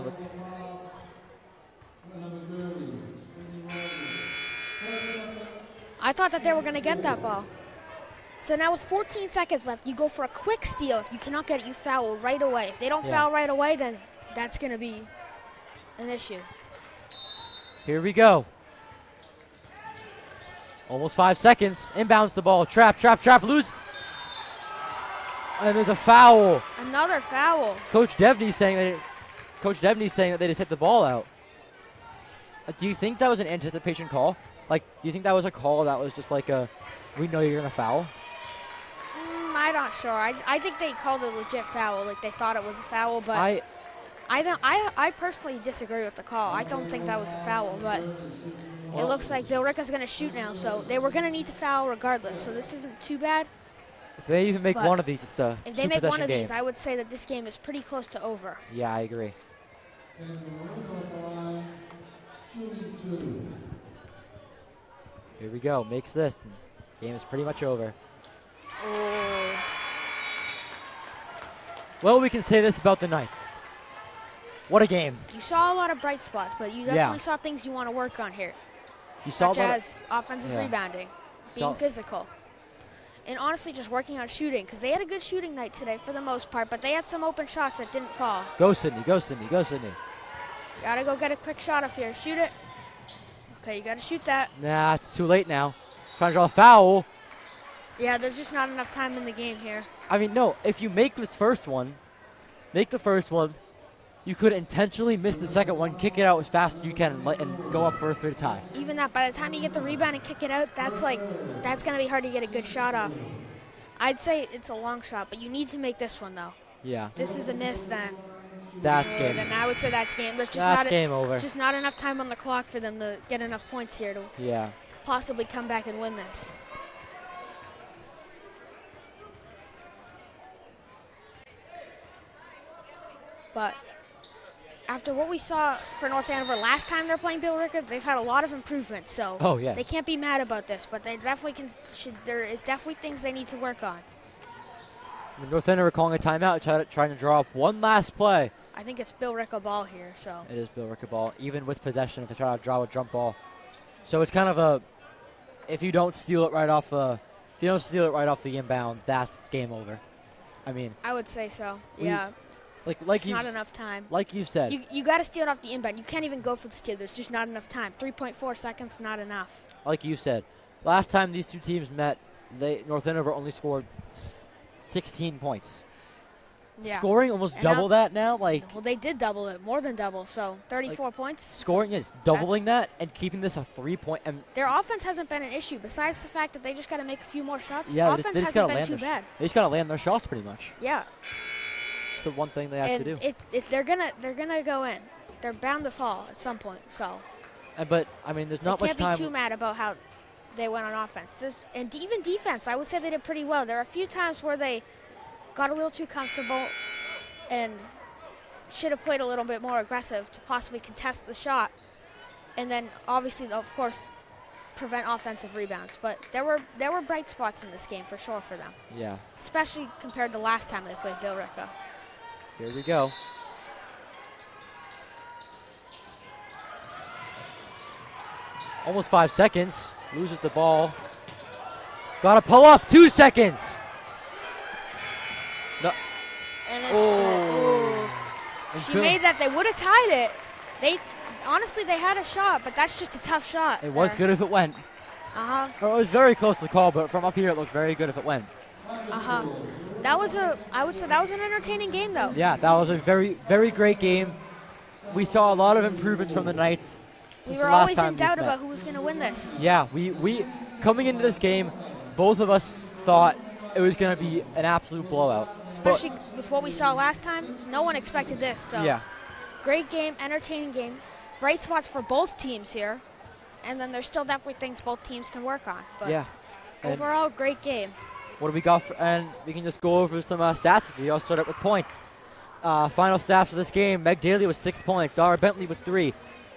I thought that they were going to get that ball. So now with 14 seconds left, you go for a quick steal. If you cannot get it, you foul right away. If they don't foul right away, then that's going to be an issue. Here we go. Almost 5 seconds. Inbounds the ball. Trap, lose. And there's a foul. Another foul. Coach Devney's saying that they just hit the ball out. Do you think that was an anticipation call? Like, do you think that was a call that was just like a, we know you're going to foul? I'm not sure. I think they called a legit foul. Like, they thought it was a foul, but I personally disagree with the call. I don't think that was a foul, but it looks like Billerica's going to shoot now, so they were going to need to foul regardless, so this isn't too bad. If they even make one of these, it's a if they make one of game. these, I would say that this game is pretty close to over. Yeah, I agree. Here we go. Makes this. Game is pretty much over. Oh. Well, we can say this about the Knights. What a game. You saw a lot of bright spots, but you definitely saw things you want to work on here. You saw such as offensive rebounding, being physical, and honestly just working on shooting, because they had a good shooting night today for the most part, but they had some open shots that didn't fall. Go, Sydney. Go, Sydney. Go, Sydney. Gotta go get a quick shot up here. Shoot it. Okay, you gotta shoot that. Nah, it's too late now. Trying to draw a foul. Yeah, there's just not enough time in the game here. I mean, no, if you make the first one, you could intentionally miss the second one, kick it out as fast as you can, and go up for a third tie. Even that, by the time you get the rebound and kick it out, that's going to be hard to get a good shot off. I'd say it's a long shot, but you need to make this one, though. Yeah. If this is a miss, then that's game. Then I would say that's game. There's just that's game over. There's just not enough time on the clock for them to get enough points here to possibly come back and win this. But after what we saw for North Andover last time they're playing Billerica, they've had a lot of improvements. So they can't be mad about this, but they definitely there is definitely things they need to work on. North Andover calling a timeout, trying to draw up one last play. I think it's Billerica ball here. So it is Billerica ball, even with possession, if they try to draw a jump ball. So it's kind of if you don't steal it right off the inbound, that's game over. I mean, I would say so. Yeah. Like not enough time. Like you said. You got to steal it off the inbound. You can't even go for the steal. There's just not enough time. 3.4 seconds, not enough. Like you said, last time these two teams met, North Andover only scored 16 points. Yeah. Scoring almost double that now. Well, they did double it, more than double. So 34 points. Scoring is doubling that and keeping this a 3-point. Their offense hasn't been an issue, besides the fact that they just got to make a few more shots. Yeah, offense they just hasn't been too bad. They just got to land their shots pretty much. Yeah. It's the one thing they have to do. They're gonna go in. They're bound to fall at some point. So. But I mean, there's not much time. Can't be too mad about how they went on offense. And even defense, I would say they did pretty well. There are a few times where they got a little too comfortable and should have played a little bit more aggressive to possibly contest the shot, and then obviously, of course, prevent offensive rebounds. But there were bright spots in this game for sure for them. Yeah. Especially compared to last time they played Billerica. Here we go. Almost 5 seconds. Loses the ball. Got to pull up. 2 seconds. No. And she made that. They would have tied it. Honestly, they had a shot, but that's just a tough shot. It was good if it went. It was very close to call, but from up here it looks very good if it went. I would say that was an entertaining game, though. Yeah, that was a very, very great game. We saw a lot of improvements from the Knights. We were always in doubt about who was going to win this. Yeah, we coming into this game, both of us thought it was going to be an absolute blowout. Especially with what we saw last time, no one expected this. So yeah. Great game, entertaining game. Bright spots for both teams here. And then there's still definitely things both teams can work on. But yeah. Overall, great game. What do we got? And we can just go over some stats. We all start up with points. Final stats for this game: Meg Daly with 6 points, Dara Bentley with 3,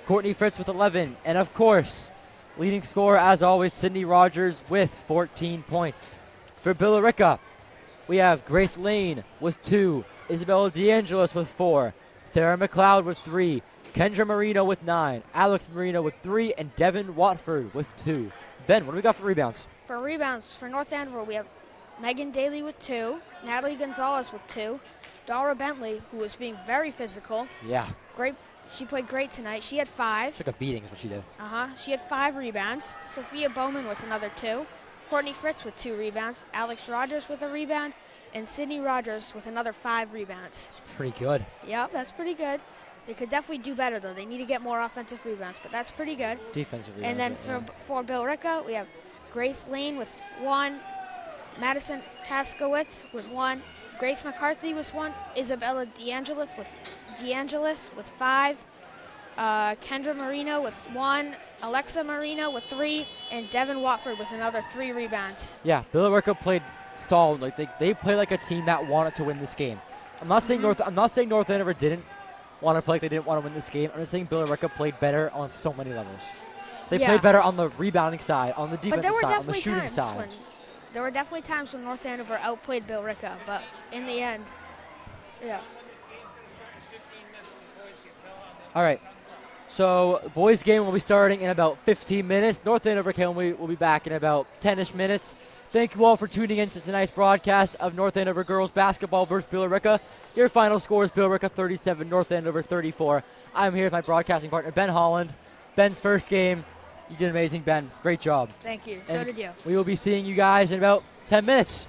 Courtney Fritz with 11, and of course, Leading scorer, as always, Sydney Rogers with 14 points. For Billerica, we have Grace Lane with 2, Isabella DeAngelis with 4, Sarah McLeod with 3, Kendra Marino with 9, Alex Marino with 3, and Devin Watford with 2. Ben, what do we got for rebounds? For rebounds, for North Andover, we have Megan Daly with 2, Natalie Gonzalez with 2, Dara Bentley, who was being very physical. Yeah. Great. She played great tonight. She had 5. Took a beating is what she did. She had 5 rebounds. Sophia Bowman with another 2. Courtney Fritz with 2 rebounds. Alex Rogers with a rebound. And Sydney Rogers with another 5 rebounds. That's pretty good. Yep, that's pretty good. They could definitely do better, though. They need to get more offensive rebounds, but that's pretty good. Defensive rebounds. And then for Billerica, we have Grace Lane with 1. Madison Taskowitz with 1. Grace McCarthy with 1. Isabella DeAngelis with 5. Kendra Marino with 1. Alexa Marino with 3. And Devin Watford with another 3 rebounds. Yeah, Billerica played solid. Like they played like a team that wanted to win this game. I'm not saying North Andover didn't want to play like they didn't want to win this game. I'm just saying Billerica played better on so many levels. They played better on the rebounding side, on the defensive side, on the shooting side. There were definitely times when North Andover outplayed Billerica, but in the end, yeah. All right. So boys game will be starting in about 15 minutes. North Andover CAM will be back in about 10-ish minutes. Thank you all for tuning in to tonight's broadcast of North Andover girls basketball versus Billerica. Your final score is Billerica 37, North Andover 34. I'm here with my broadcasting partner, Ben Holland. Ben's first game. You did amazing, Ben. Great job. Thank you. So did you. We will be seeing you guys in about 10 minutes.